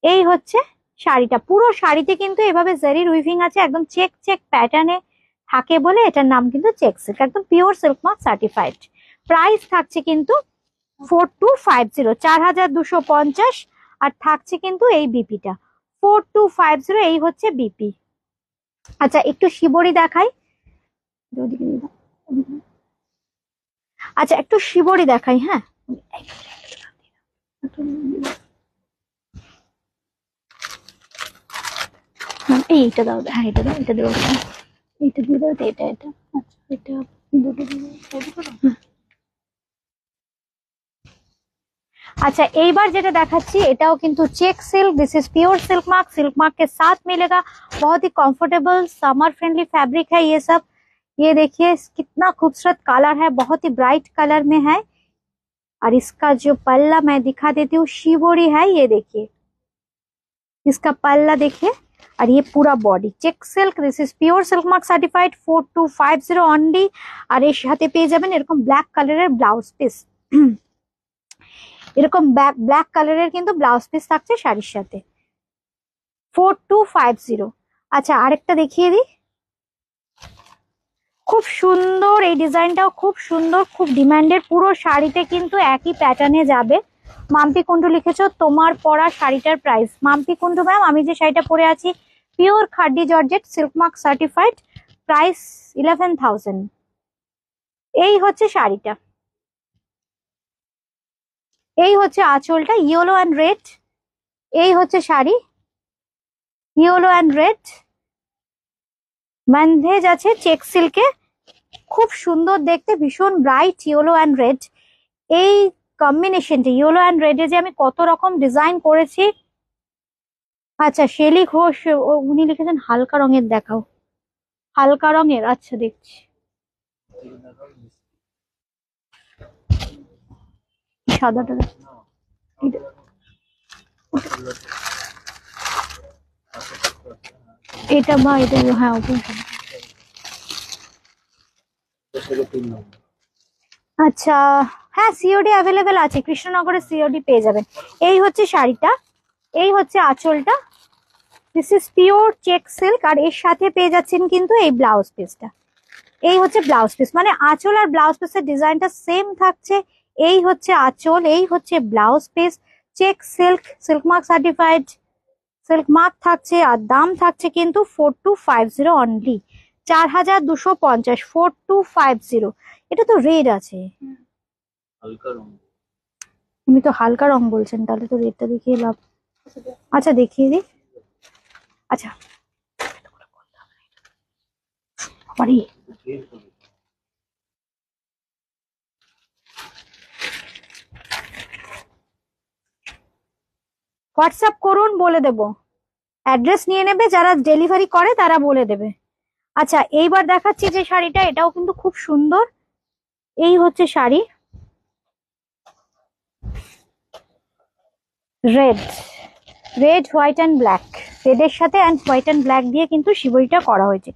এই হচ্ছে শাড়িটা, পুরো শাড়িতে কিন্তু এভাবে জারির উইভিং আছে, একদম চেক প্যাটার্নে থাকে বলে এটার নাম কিন্তু চেক সিল্ক, একদম pure silk mark certified. Price থাকছে কিন্তু 4250, 4,250, আর থাকছে কিন্তু এই বিপিটা 4250, এই হচ্ছে বিপি। আচ্ছা একটু শিবরি দেখাই, আচ্ছা একটু শিবরি দেখাই। হ্যাঁ এইটা দাও, হ্যাঁ এটা দাও, এটা দেবো, এইটা দিয়ে দাও, এটা আচ্ছা এটা দুটো দিবো। अच्छा एक बार जेटा देखाচ্ছি এটাও কিন্তু check silk, this is pure silk mark के साथ मिलेगा, बहुत ही कंफर्टेबल समर फ्रेंडली फैब्रिक है ये सब। ये देखिए कितना खूबसूरत कलर है, बहुत ही ब्राइट कलर में है, और इसका जो पल्ला मैं दिखा देती हूँ, शिवोरी है, ये देखिए इसका पल्ला देखिए, और ये पूरा body check silk, this is pure silk mark certified, 4250 only. আর এর সাথে পেয়ে যাবেন এরকম ব্ল্যাক কালারের ব্লাউজ পিস, এরকম ব্ল্যাক কালারের কিন্তু ব্লাউজ পিস থাকছে শাড়ির সাথে, 4250। আচ্ছা আরেকটা দেখিয়ে দিই, খুব সুন্দর এই ডিজাইনটাও, খুব সুন্দর, খুব ডিমান্ডেড, পুরো শাড়িতে কিন্তু একই প্যাটার্নে যাবে, মাম্পি কুন্ডু লিখেছো তোমার পরা শাড়িটার প্রাইস। মাম্পি কুন্ডু ম্যাম, আমি যে শাড়িটা পরে আছি pure khaddi georgette silk mark certified, price 11,000। এই হচ্ছে শাড়িটা, এই হচ্ছে আঁচলটা ইয়েলো অ্যান্ড রেড, এই হচ্ছে sari yellow and red, man-days আছে চেক সিল্কে, খুব সুন্দর দেখতে, ভীষণ ব্রাইট ইয়েলো অ্যান্ড রেড। এই কম্বিনেশনটা ইয়েলো অ্যান্ড রেডে যে আমি কত রকম ডিজাইন করেছি। আচ্ছা শেলি ঘোষ উনি লিখেছেন হালকা রঙের দেখাও, হালকা রঙের, আচ্ছা দেখছি। সাদাটা এটা বা এটা, হ্যাঁ ওপর। আচ্ছা হ্যাঁ, সিওডি অ্যাভেলেবেল আছে, কৃষ্ণনগরে সিওডি পেয়ে যাবেন। এই হচ্ছে শাড়িটা, এই হচ্ছে আঁচলটা, this is pure check silk, আর এর সাথে পেয়ে যাচ্ছেন কিন্তু এই ব্লাউজ পিসটা। এই হচ্ছে ব্লাউজ পিস, মানে আঁচল আর ব্লাউজ পিসের ডিজাইনটা সেম থাকছে। এই হচ্ছে আঁচল, এই হচ্ছে blouse piece, check silk, silk mark certified silk mark থাকছে, আর দাম থাকছে কিন্তু 4250 অনলি, 4250, 4250। এটা তো রেড আছে, হালকা রং। উনি তো হালকা রং বলছেন, তাহলে তো রেডটা দেখিয়ে লাভ। আচ্ছা দেখিয়ে দিই। আচ্ছা বাবারে, হোয়াটসঅ্যাপ করুন, বলে দেব, অ্যাড্রেস নিয়ে নেবে, যারা ডেলিভারি করে তারা বলে দেবে। আচ্ছা এইবার দেখাচ্ছি যে শাড়িটা, এটাও কিন্তু খুব সুন্দর। এই হচ্ছে sari, red, red white and black, রেডের সাথে অ্যান্ড হোয়াইট অ্যান্ড ব্ল্যাক দিয়ে কিন্তু শিবরিটা করা হয়েছে,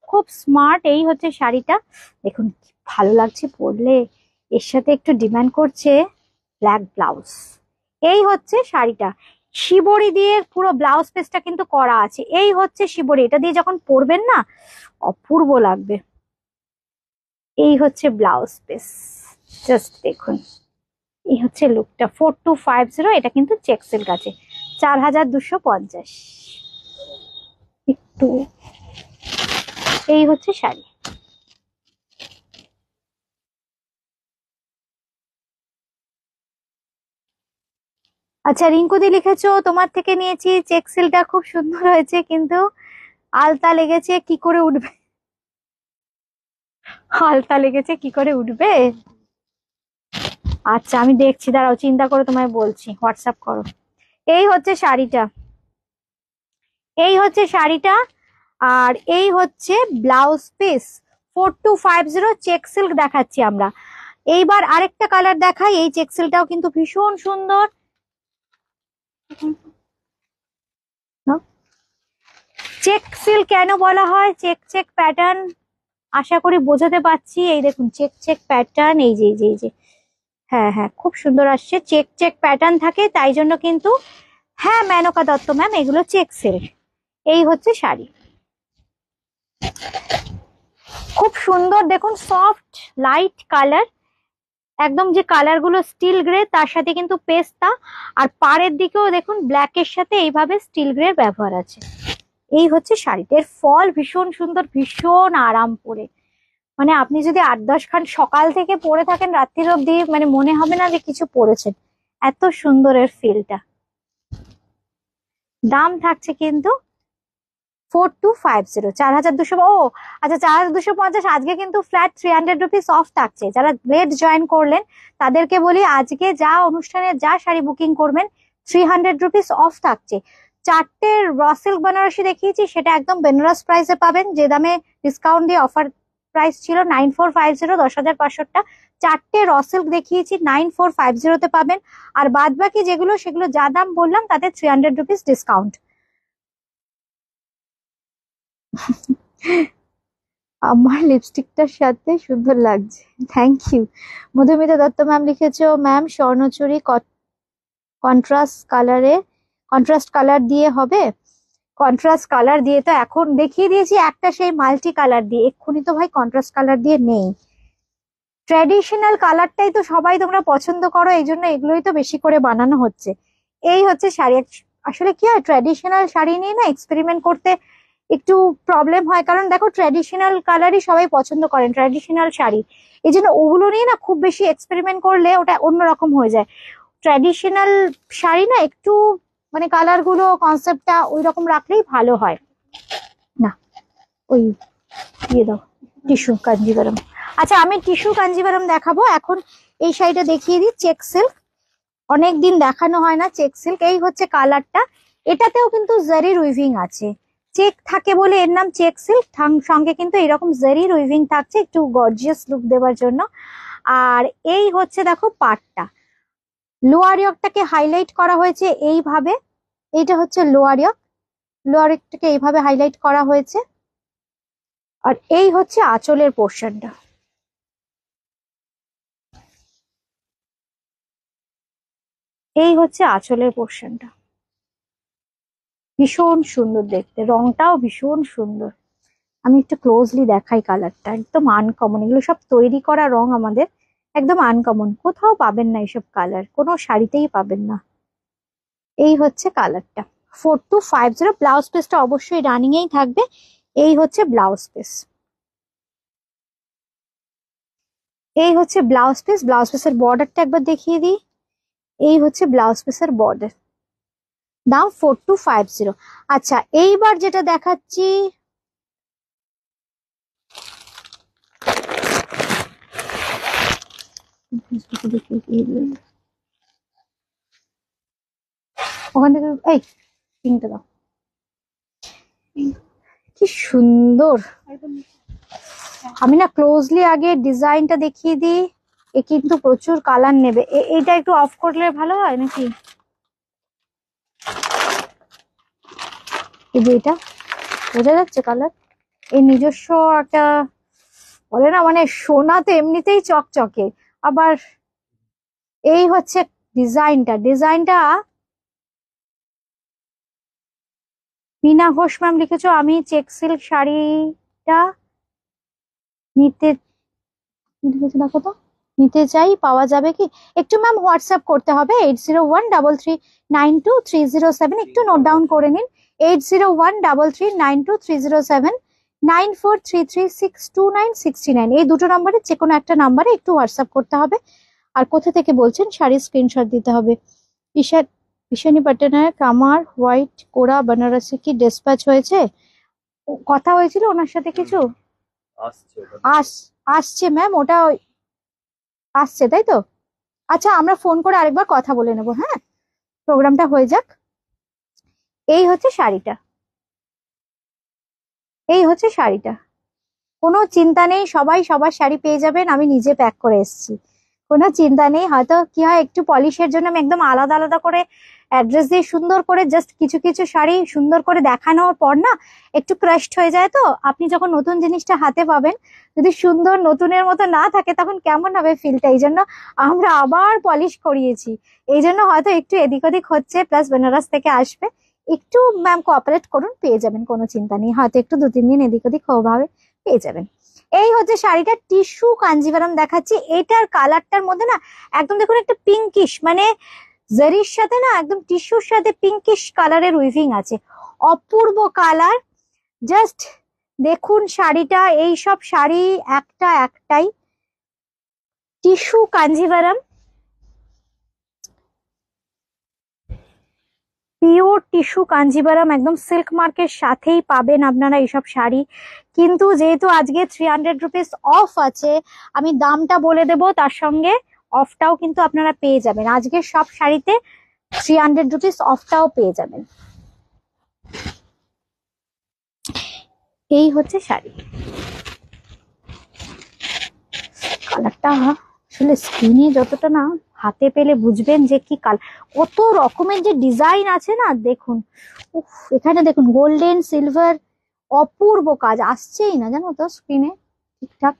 খুব স্মার্ট। এই হচ্ছে শাড়িটা, দেখুন কি ভালো লাগছে পরলে, এর সাথে একটু ডিমান্ড করছে ব্ল্যাক ব্লাউজ। এই হচ্ছে শাড়িটা, শিবরি দিয়ে পুরো ব্লাউজ পিসটা কিন্তু করা আছে। এই হচ্ছে শিবরি, এটা দিয়ে যখন পরবেন না অপূর্ব লাগবে। এই হচ্ছে ব্লাউজ পিস, জাস্ট দেখুন, এই হচ্ছে লুকটা। 4250, এটা কিন্তু চেক সিল্ক আছে, 4250 একটু। এই হচ্ছে শাড়ি। আচ্ছা রিঙ্কুদি লিখেছো তোমার থেকে নিয়েছি, চেক সিল্কটা খুব সুন্দর হয়েছে কিন্তু আলতা লেগেছে কি করে উঠবে, আলতা লেগেছে কি করে উঠবে। আচ্ছা আমি দেখছি, দাঁড়াও চিন্তা করে তোমায় বলছি, হোয়াটসঅ্যাপ করো। এই হচ্ছে শাড়িটা, এই হচ্ছে শাড়িটা, আর এই হচ্ছে ব্লাউজ পিস। 4250 চেক সিল্ক দেখাচ্ছি আমরা। এইবার আরেকটা কালার দেখাই, এই চেক সিল্কটাও কিন্তু ভীষণ সুন্দর। চেক সিল্ক কেন বলা হয়, চেক চেক প্যাটার্ন, আশা করি বোঝাতে পারছি। এই দেখুন চেক চেক প্যাটার্ন, এই যে এই যে এই যে, হ্যাঁ হ্যাঁ খুব সুন্দর আসছে, চেক চেক প্যাটার্ন থাকে তাই জন্য কিন্তু। হ্যাঁ মেনকা দত্ত ম্যাম, এগুলো চেক সিল্ক। এই হচ্ছে শাড়ি, খুব সুন্দর দেখুন, সফট লাইট কালার, একদম যে কালার গুলো স্টিল গ্রে, তার সাথে কিন্তু পেস্তা, আর পাড়ের দিকেও দেখুন ব্ল্যাকের সাথে এইভাবে স্টিল গ্রে ব্যবহার আছে। এই হচ্ছে শাড়িটার ফল, ভীষণ সুন্দর, ভীষণ আরাম পরে, মানে আপনি যদি 8-10 খান সকাল থেকে পরে থাকেন রাত্রির অব্দি, মানে মনে হবে না যে কিছু পরেছেন, এত সুন্দর এর ফিলটা। দাম থাকছে কিন্তু 4250, 4200। ও আচ্ছা 4250, আজকে কিন্তু ফ্ল্যাট 300 রুপিস অফ থাকছে। যারা লেট জয়েন করলেন তাদেরকে বলি, আজকে যা অনুষ্ঠানে যা শাড়ি বুকিং করবেন 300 রুপিস অফ থাকছে। 4টে র সিল্ক বেনারসি দেখিয়েছি, সেটা একদম বেনারস প্রাইসে পাবেন, যে দামে ডিসকাউন্ট দিয়ে অফার প্রাইস ছিল 9450, 10,500টা। 4টে র সিল্ক দেখিয়েছি 9450 পাবেন, আর বাদ বাকি যেগুলো সেগুলো যা দাম বললাম তাতে 300 রুপিস ডিসকাউন্ট। আমার লিপস্টিকটার সাথে সুন্দর লাগছে, thank you. Madhumita Dutta ma'am লিখেছো, ম্যাম স্বর্ণচুরি কন্ট্রাস্ট কালারে, কন্ট্রাস্ট কালার দিয়ে হবে। কন্ট্রাস্ট কালার দিয়ে তো এখন দেখিয়ে দিয়েছি একটা, সেই মাল্টি কালার দিয়ে, এক্ষুনি তো ভাই কন্ট্রাস্ট কালার দিয়ে নেই। ট্র্যাডিশনাল কালারটাই তো সবাই তোমরা পছন্দ করো, এই জন্য এগুলোই তো বেশি করে বানানো হচ্ছে। এই হচ্ছে শাড়ি। আসলে কি হয়, ট্র্যাডিশনাল শাড়ি নিয়ে না এক্সপেরিমেন্ট করতে একটু প্রবলেম হয়, কারণ দেখো ট্র্যাডিশনাল কালারই সবাই পছন্দ করেন, ট্র্যাডিশনাল শাড়ি। এই জন্য ওগুলো নিয়ে না খুব বেশি এক্সপেরিমেন্ট করলে ওটা অন্যরকম হয়ে যায়। ট্র্যাডিশনাল শাড়ি না একটু মানে কালার গুলো কনসেপ্টটা ওই রকম রাখলেই ভালো হয়। না ওই দিয়ে দাও টিস্যু কাঞ্জিভারম। আচ্ছা আমি টিস্যু কাঞ্জিভারম দেখাবো এখন। এই শাড়িটা দেখিয়ে দিই, চেক সিল্ক, অনেকদিন দেখানো হয় না চেক সিল্ক। এই হচ্ছে কালারটা, এটাতেও কিন্তু জারির উইভিং আছে, চেক থাকে বলে এর নাম চেক সিল্ক। সঙ্গে কিন্তু এরকম জারির উইভিং থাকছে একটু গর্জিয়াস লুক দেওয়ার জন্য। আর এই হচ্ছে দেখো পাটটা, লোয়ার ইয়কটাকে হাইলাইট করা হয়েছে এইভাবে। এইটা হচ্ছে লোয়ার ইয়ক, লোয়ার ইয়কটাকে এইভাবে হাইলাইট করা হয়েছে। আর এই হচ্ছে আঁচলের পোর্শনটা, এই হচ্ছে আঁচলের পোর্শনটা। ভীষণ সুন্দর দেখতে, রংটাও ভীষণ সুন্দর। আমি একটু ক্লোজলি দেখাই কালারটা, একদম আনকমন, এগুলো সব তৈরি করা রং আমাদের, একদম আনকমন, কোথাও পাবেন না এইসব কালার, কোনো শাড়িতেই পাবেন না। এই হচ্ছে কালারটা 4250। ব্লাউজ পিসটা অবশ্যই রানিং এই থাকবে। এই হচ্ছে ব্লাউজ পিস, এই হচ্ছে ব্লাউজ পিস। ব্লাউজ পিসের বর্ডারটা একবার দেখিয়ে দিই, এই হচ্ছে ব্লাউজ পিসের বর্ডার, দাম 4250। আচ্ছা এইবার যেটা দেখাচ্ছি, ওখান থেকে এই পিঙ্কটা দাও, কি সুন্দর। আমি না ক্লোজলি আগে ডিজাইনটা দেখিয়ে দিই, এ কিন্তু প্রচুর কালার নেবে। এইটা একটু অফ করলে ভালো হয় নাকি, এই যে এটা বোঝা যাচ্ছে কালার, এই নিজস্ব একটা বলে না মানে সোনা তো এমনিতেই চকচকে, আবার এই হচ্ছে ডিজাইনটা, ডিজাইনটা মিনা ঘোষ ম্যাম লিখেছো। আমি চেক সিল্ক শাড়িটা নিতে লিখেছো, দেখো তো, নিতে চাই, পাওয়া যাবে কি? একটু ম্যাম হোয়াটসঅ্যাপ করতে হবে 8013392307, একটু নোট ডাউন করে নিন। 8013392307, 9433629629, এই দুটো নাম্বারে যে কোনো একটা নাম্বারে একটু হোয়াটসঅ্যাপ করতে হবে। আর কোথা থেকে বলছেন শাড়ির স্ক্রিনশট দিতে হবে। ঈশা ঈশানী পটনায়ক, আমার হোয়াইট কোরা বেনারসি কি ডিসপ্যাচ হয়েছে? কথা হয়েছিল ওনার সাথে কিছু? আসছে আস আসছে ম্যাম, ওটা আসছে তাই তো? আচ্ছা আমরা ফোন করে আরেকবার কথা বলে নেবো, হ্যাঁ, প্রোগ্রামটা হয়ে যাক। এই হচ্ছে শাড়িটা, এই হচ্ছে শাড়িটা, কোনো চিন্তা নেই, সবাই সবার শাড়ি পেয়ে যাবেন, আমি নিজে প্যাক করে এসেছি, কোনো চিন্তা নেই। হয়তো কি হয় একটু পলিশের জন্য আমি একদম আলাদা আলাদা করে অ্যাড্রেস দিয়ে সুন্দর করে জাস্ট কিছু কিছু শাড়ি সুন্দর করে দেখানোর পর না একটু ক্রাশড হয়ে যায়। তো আপনি যখন নতুন জিনিসটা হাতে পাবেন, যদি সুন্দর নতুনের মতো না থাকে তখন কেমন হবে ফিলটা, এই জন্য আমরা আবার পলিশ করিয়েছি। এই জন্য হয়তো একটু এদিক ওদিক হচ্ছে, প্লাস বেনারস থেকে আসবে, একটু ম্যাম কোঅপারেট করুন, পেয়ে যাবেন, কোনো চিন্তা নেই, হয়তো একটু 2-3 দিন এদিক ওদিক ভাবে পেয়ে যাবেন। এই হচ্ছে শাড়িটা, টিস্যু কাঞ্জিভারম দেখাচ্ছি। এটার কালারটার মধ্যে না একদম দেখুন একটা পিঙ্কিশ, মানে জারির সাথে না একদম টিস্যুর সাথে পিঙ্কিশ কালারের উইভিং আছে, অপূর্ব কালার। জাস্ট দেখুন শাড়িটা, এই সব শাড়ি একটা একটাই tissue Kanjivaram, pure tissue Kanjivaram, একদম সিল্ক মার্কের সাথেই পাবেন আপনারা এইসব শাড়ি। কিন্তু যেহেতু আজকে 300 রুপিস অফ আছে, আমি দামটা বলে দেব, তার সঙ্গে অফটাও কিন্তু আপনারা পেয়ে যাবেন, আজকে সব শাড়িতে 300 রুপিস অফটাও পেয়ে যাবেন। এই হচ্ছে শাড়ি, কালারটা আসলে স্ক্রিনে যতটা না, হাতে পেলে বুঝবেন যে কি কালার, কত রকমের যে ডিজাইন আছে না দেখুন। উফ, এখানে দেখুন গোল্ডেন সিলভার, অপূর্ব কাজ, আসছেই না জানো তো স্ক্রিনে ঠিকঠাক।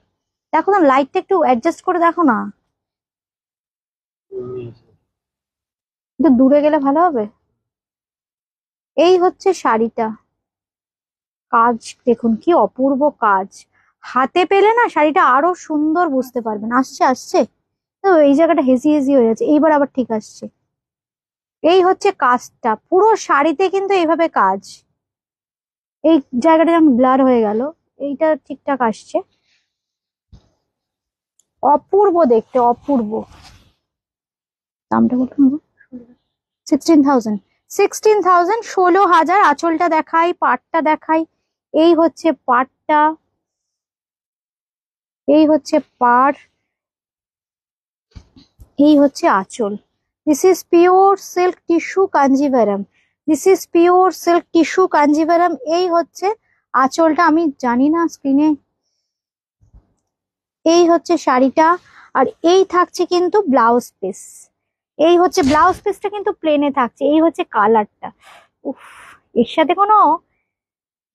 দেখো না, লাইটটা একটু অ্যাডজাস্ট করে দেখো না, একটু দূরে গেলে ভালো হবে। এই হচ্ছে শাড়িটা, কাজ দেখুন কি অপূর্ব কাজ, হাতে পেলে না শাড়িটা আরো সুন্দর বুঝতে পারবেন। আসছে আসছে, তো এই জায়গাটা হেজি হেজি হয়ে যাচ্ছে, এইবার আবার ঠিক আসছে। এই হচ্ছে কাজটা, পুরো শাড়িতে কিন্তু এইভাবে কাজ। এই জায়গাটা যেমন ব্লার হয়ে গেল, এইটা ঠিকঠাক আসছে। অপূর্ব দেখতে, অপূর্ব। দামটা কত নেবো? 16,000। 16,000, 16,000। আঁচলটা দেখাই, পাটটা দেখাই। এই হচ্ছে পাটটা, এই হচ্ছে পাড়, এই হচ্ছে আঁচল। This is pure silk tissue Kanjivaram, this is pure silk tissue Kanjivaram. এই হচ্ছে আঁচলটা, আমি জানি না স্ক্রিনে। এই হচ্ছে শাড়িটা, আর এই থাকছে কিন্তু ব্লাউজ পিস। এই হচ্ছে ব্লাউজ পিসটা, কিন্তু প্লেনে থাকছে। এই হচ্ছে কালারটা। উফ, এর সাথে কোনো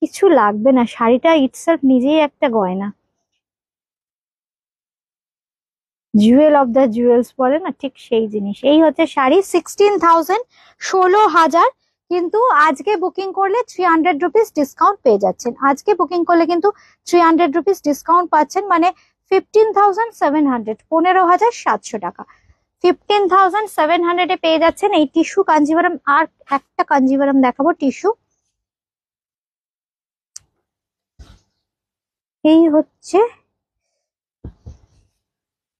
কিছু লাগবে না, শাড়িটা ইটসেলফ নিজেই একটা গয়না। জুয়েল অফ দ্য জুয়েলস বলে না, ঠিক সেই জিনিস। এই হচ্ছে শাড়ি, 16,000, 16,000। কিন্তু আজকে বুকিং করলে 300 রুপিস ডিসকাউন্ট পেয়ে যাচ্ছেন। আজকে বুকিং করলে কিন্তু 300 রুপিস ডিসকাউন্ট পাচ্ছেন, মানে 15,700, 15,700 টাকা। 15,700 এ পেয়ে যাচ্ছেন এই টিস্যু কাঞ্জিভারাম। আর একটা কাঞ্জিভারাম দেখাবো টিস্যু। এই হচ্ছে,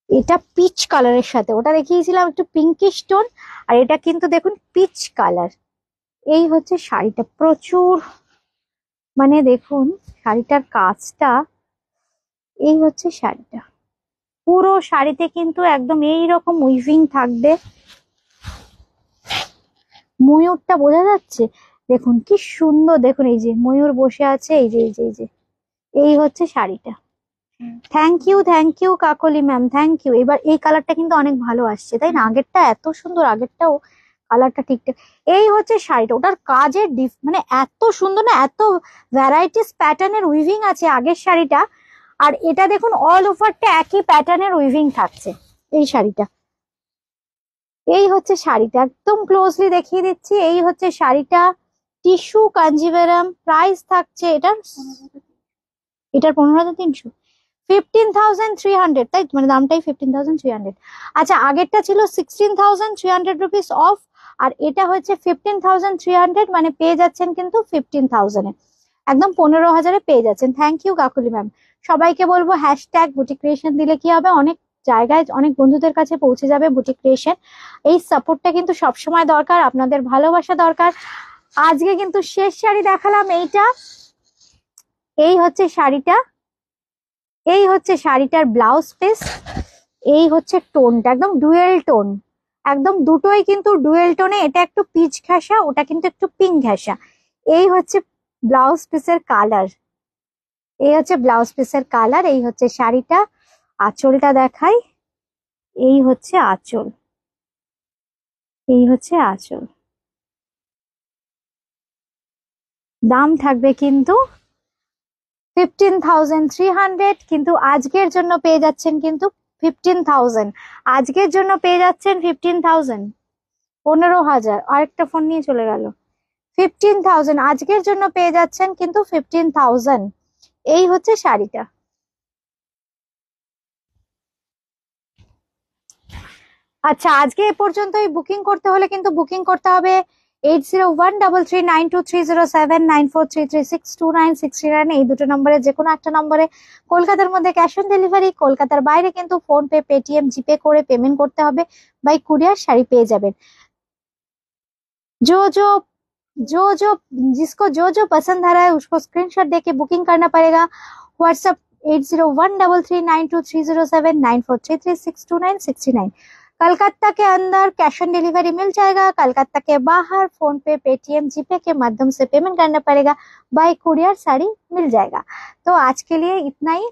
এটা পিচ কালারের সাথে, ওটা দেখিয়েছিলাম একটু পিঙ্কিশ টোন, আর এটা কিন্তু দেখুন পিচ কালার। এই হচ্ছে শাড়িটা, প্রচুর, মানে দেখুন শাড়িটার কাজটা। এই হচ্ছে শাড়িটা, পুরো শাড়িতে কিন্তু একদম এইরকম উইভিং থাকবে। ময়ূরটা বোঝা যাচ্ছে, দেখুন কি সুন্দর, দেখুন এই যে ময়ূর বসে আছে, এই যে এই যে এই যে। এই হচ্ছে শাড়িটা। Thank you Kakoli ma'am, thank you. এবার এই কালারটা কিন্তু অনেক ভালো আসছে, তাই না? আগেরটা এত সুন্দর, আগেরটাও কালারটা ঠিকঠাক। এই হচ্ছে শাড়িটা, ওটার কাজের মানে এত সুন্দর না, এত ভ্যারাইটিস প্যাটার্নের উইভিং আছে আগের শাড়িটা। আর এটা দেখুন অল ওভারটা একই প্যাটার্নের উইভিং থাকছে এই শাড়িটা। এই হচ্ছে শাড়িটা, একদম ক্লোজলি দেখিয়ে দিচ্ছি। এই হচ্ছে শাড়িটা, টিস্যু কাঞ্জিভারাম। প্রাইস থাকছে এটার, এটার 15,300, 15,300, তাই তো? মানে দামটাই 15,300। আচ্ছা, আগেরটা ছিল 16,300 রুপিস অফ, আর এটা হচ্ছে 15,300, মানে পেয়ে যাচ্ছেন কিন্তু 15,000 এ, একদম 15,000-এ পেয়ে যাচ্ছেন। Thank you Kakuli ma'am. সবাইকে বলবো হ্যাশট্যাগ বুটিক ক্রিয়েশন দিলে কি হবে, অনেক জায়গায় অনেক বন্ধুদের কাছে পৌঁছে যাবে বুটিক ক্রিয়েশন। এই সাপোর্টটা কিন্তু সবসময় দরকার, আপনাদের ভালোবাসা দরকার। আজকে কিন্তু শেষ শাড়ি দেখালাম এইটা। এই হচ্ছে শাড়িটা, এই হচ্ছে শাড়িটার ব্লাউজ পিস। এই হচ্ছে টোনটা, একদম ডুয়েল টোন, একদম দুটোই কিন্তু ডুয়েল টোনে। এটা একটু পিচ ঘেঁষা, ওটা কিন্তু একটু পিঙ্ক ঘেঁষা। এই হচ্ছে ব্লাউজ পিসের কালার, এই হচ্ছে ব্লাউজ পিসের কালার। এই হচ্ছে শাড়িটা, আঁচলটা দেখাই। এই হচ্ছে আঁচল, এই হচ্ছে আঁচল। দাম থাকবে কিন্তু 15,300, কিন্তু আজকের জন্য পেয়ে যাচ্ছেন কিন্তু 15,000। আজকের জন্য পেয়ে যাচ্ছেন 15,000, 15,000। আরেকটা ফোন নিয়ে চলে গেল। 15,000 আজকের জন্য পেয়ে যাচ্ছেন কিন্তু 15,000। এই হচ্ছে শাড়িটা। আচ্ছা, আজকে এ পর্যন্তই। বুকিং করতে হলে কিন্তু বুকিং করতে হবে 80133923079433629639 এই দুটো নম্বরে, যে কোনো একটা নম্বরে। কলকাতার মধ্যে ক্যাশ অন ডেলিভারি, কলকাতার বাইরে কিন্তু ফোন পে, পেটিএম, জিপে করে পেমেন্ট করতে হবে। বাই কুরিয়ার শাড়ি পেয়ে যাবেন। जो जो जो जिसको जो जो पसंद आ रहा है उसको स्क्रीनशॉट देके बुकिंग करना पड़ेगा। व्हाट्सएप 801392307943362969। कलकत्ता के अंदर कैश ऑन डिलीवरी मिल जाएगा, कलकत्ता के बाहर फोन पे, पेटीएम, जीपे के माध्यम से पेमेंट करना पड़ेगा। बाय कुरियर साड़ी मिल जाएगा। तो आज के लिए इतना ही।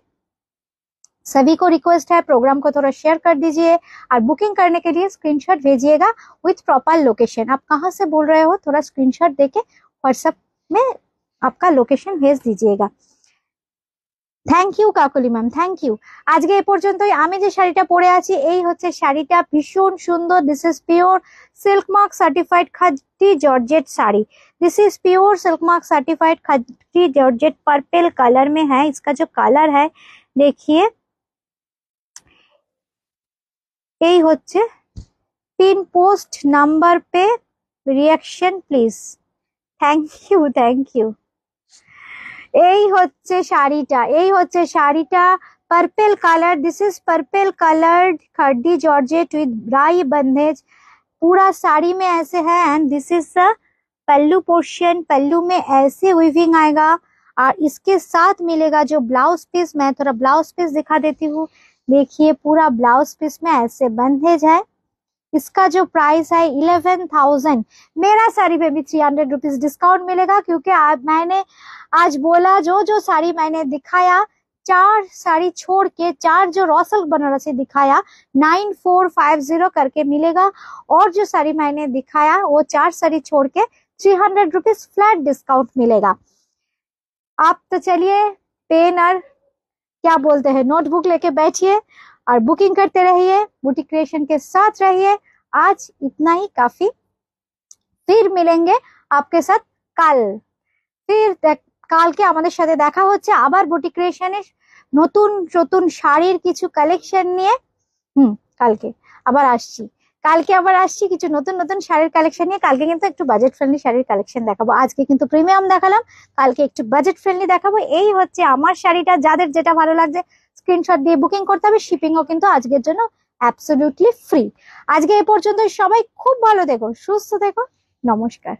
सभी को रिक्वेस्ट है प्रोग्राम को थोड़ा शेयर कर दीजिए, और बुकिंग करने के लिए स्क्रीनशॉट भेजिएगा विथ प्रॉपर लोकेशन। आप कहाँ से बोल रहे हो थोड़ा स्क्रीनशॉट देके व्हाट्सएप में आपका लोकेशन भेज दीजिएगा। Thank you Kakoli ma'am, thank you. আজকে এ পর্যন্তই। আমি যে শাড়িটা পরে আছি এই হচ্ছে শাড়িটা, ভীষণ সুন্দর। This is pure silk mark certified khaddi georgette sari. This is pure silk mark certified khaddi georgette, purple colour में है। इसका जो कलर है देखिए, এই হচ্ছে পিন পোস্ট নাম্বার पे reaction please. Thank you, thank you. এই হচ্ছে শাড়িটা, এই হচ্ছে শাড়িটা, purple colour. This is purple coloured khaddi georgette with ब्राई बंदेज। पूरा साड़ी में ऐसे है and this is the pallu portion. पल्लू में ऐसे वीविंग आएगा और इसके साथ मिलेगा जो ब्लाउज पीस। मैं थोड़ा ब्लाउज पीस दिखा देती हूँ। देखिए पूरा ब्लाउज पीस में ऐसे बंदेज है। इसका जो प्राइस है 11,000। मेरा साड़ी पे भी 300 रुपीज डिस्काउंट मिलेगा, क्योंकि मैंने आज बोला जो साड़ी मैंने दिखाया, 4 साड़ी छोड़ के 4 जो रॉ सिल्क बनारसी दिखाया 9450 करके मिलेगा, और जो साड़ी मैंने दिखाया वो 4 साड़ी छोड़ के 300 रुपीज फ्लैट डिस्काउंट मिलेगा। आप तो चलिए पेन और क्या बोलते हैं नोटबुक लेके बैठिए और बुकिंग करते रहिए, बुटीक क्रिएशन के साथ रहिए। आज इतना ही काफी। फिर मिलेंगे आपके साथ कल। फिर কালকে আমাদের সাথে দেখা হচ্ছে আবার বুটিক ক্রিয়েশনের নতুন নতুন শাড়ির কিছু কালেকশন নিয়ে। কালকে আবার আসছি, কিছু নতুন নতুন শাড়ির কালেকশন নিয়ে। কালকে কিন্তু একটু বাজেট ফ্রেন্ডলি শাড়ির কালেকশন দেখাবো। আজকে কিন্তু প্রিমিয়াম দেখালাম, কালকে একটু বাজেট ফ্রেন্ডলি দেখাবো। এই হচ্ছে আমার শাড়িটা। যাদের যেটা ভালো লাগছে স্ক্রিনশট দিয়ে বুকিং করতে হবে। শিপিংও কিন্তু আজকের জন্য অ্যাবসলিউটলি ফ্রি। আজকে এ পর্যন্ত। সবাই খুব ভালো থেকো, সুস্থ থেকো। নমস্কার।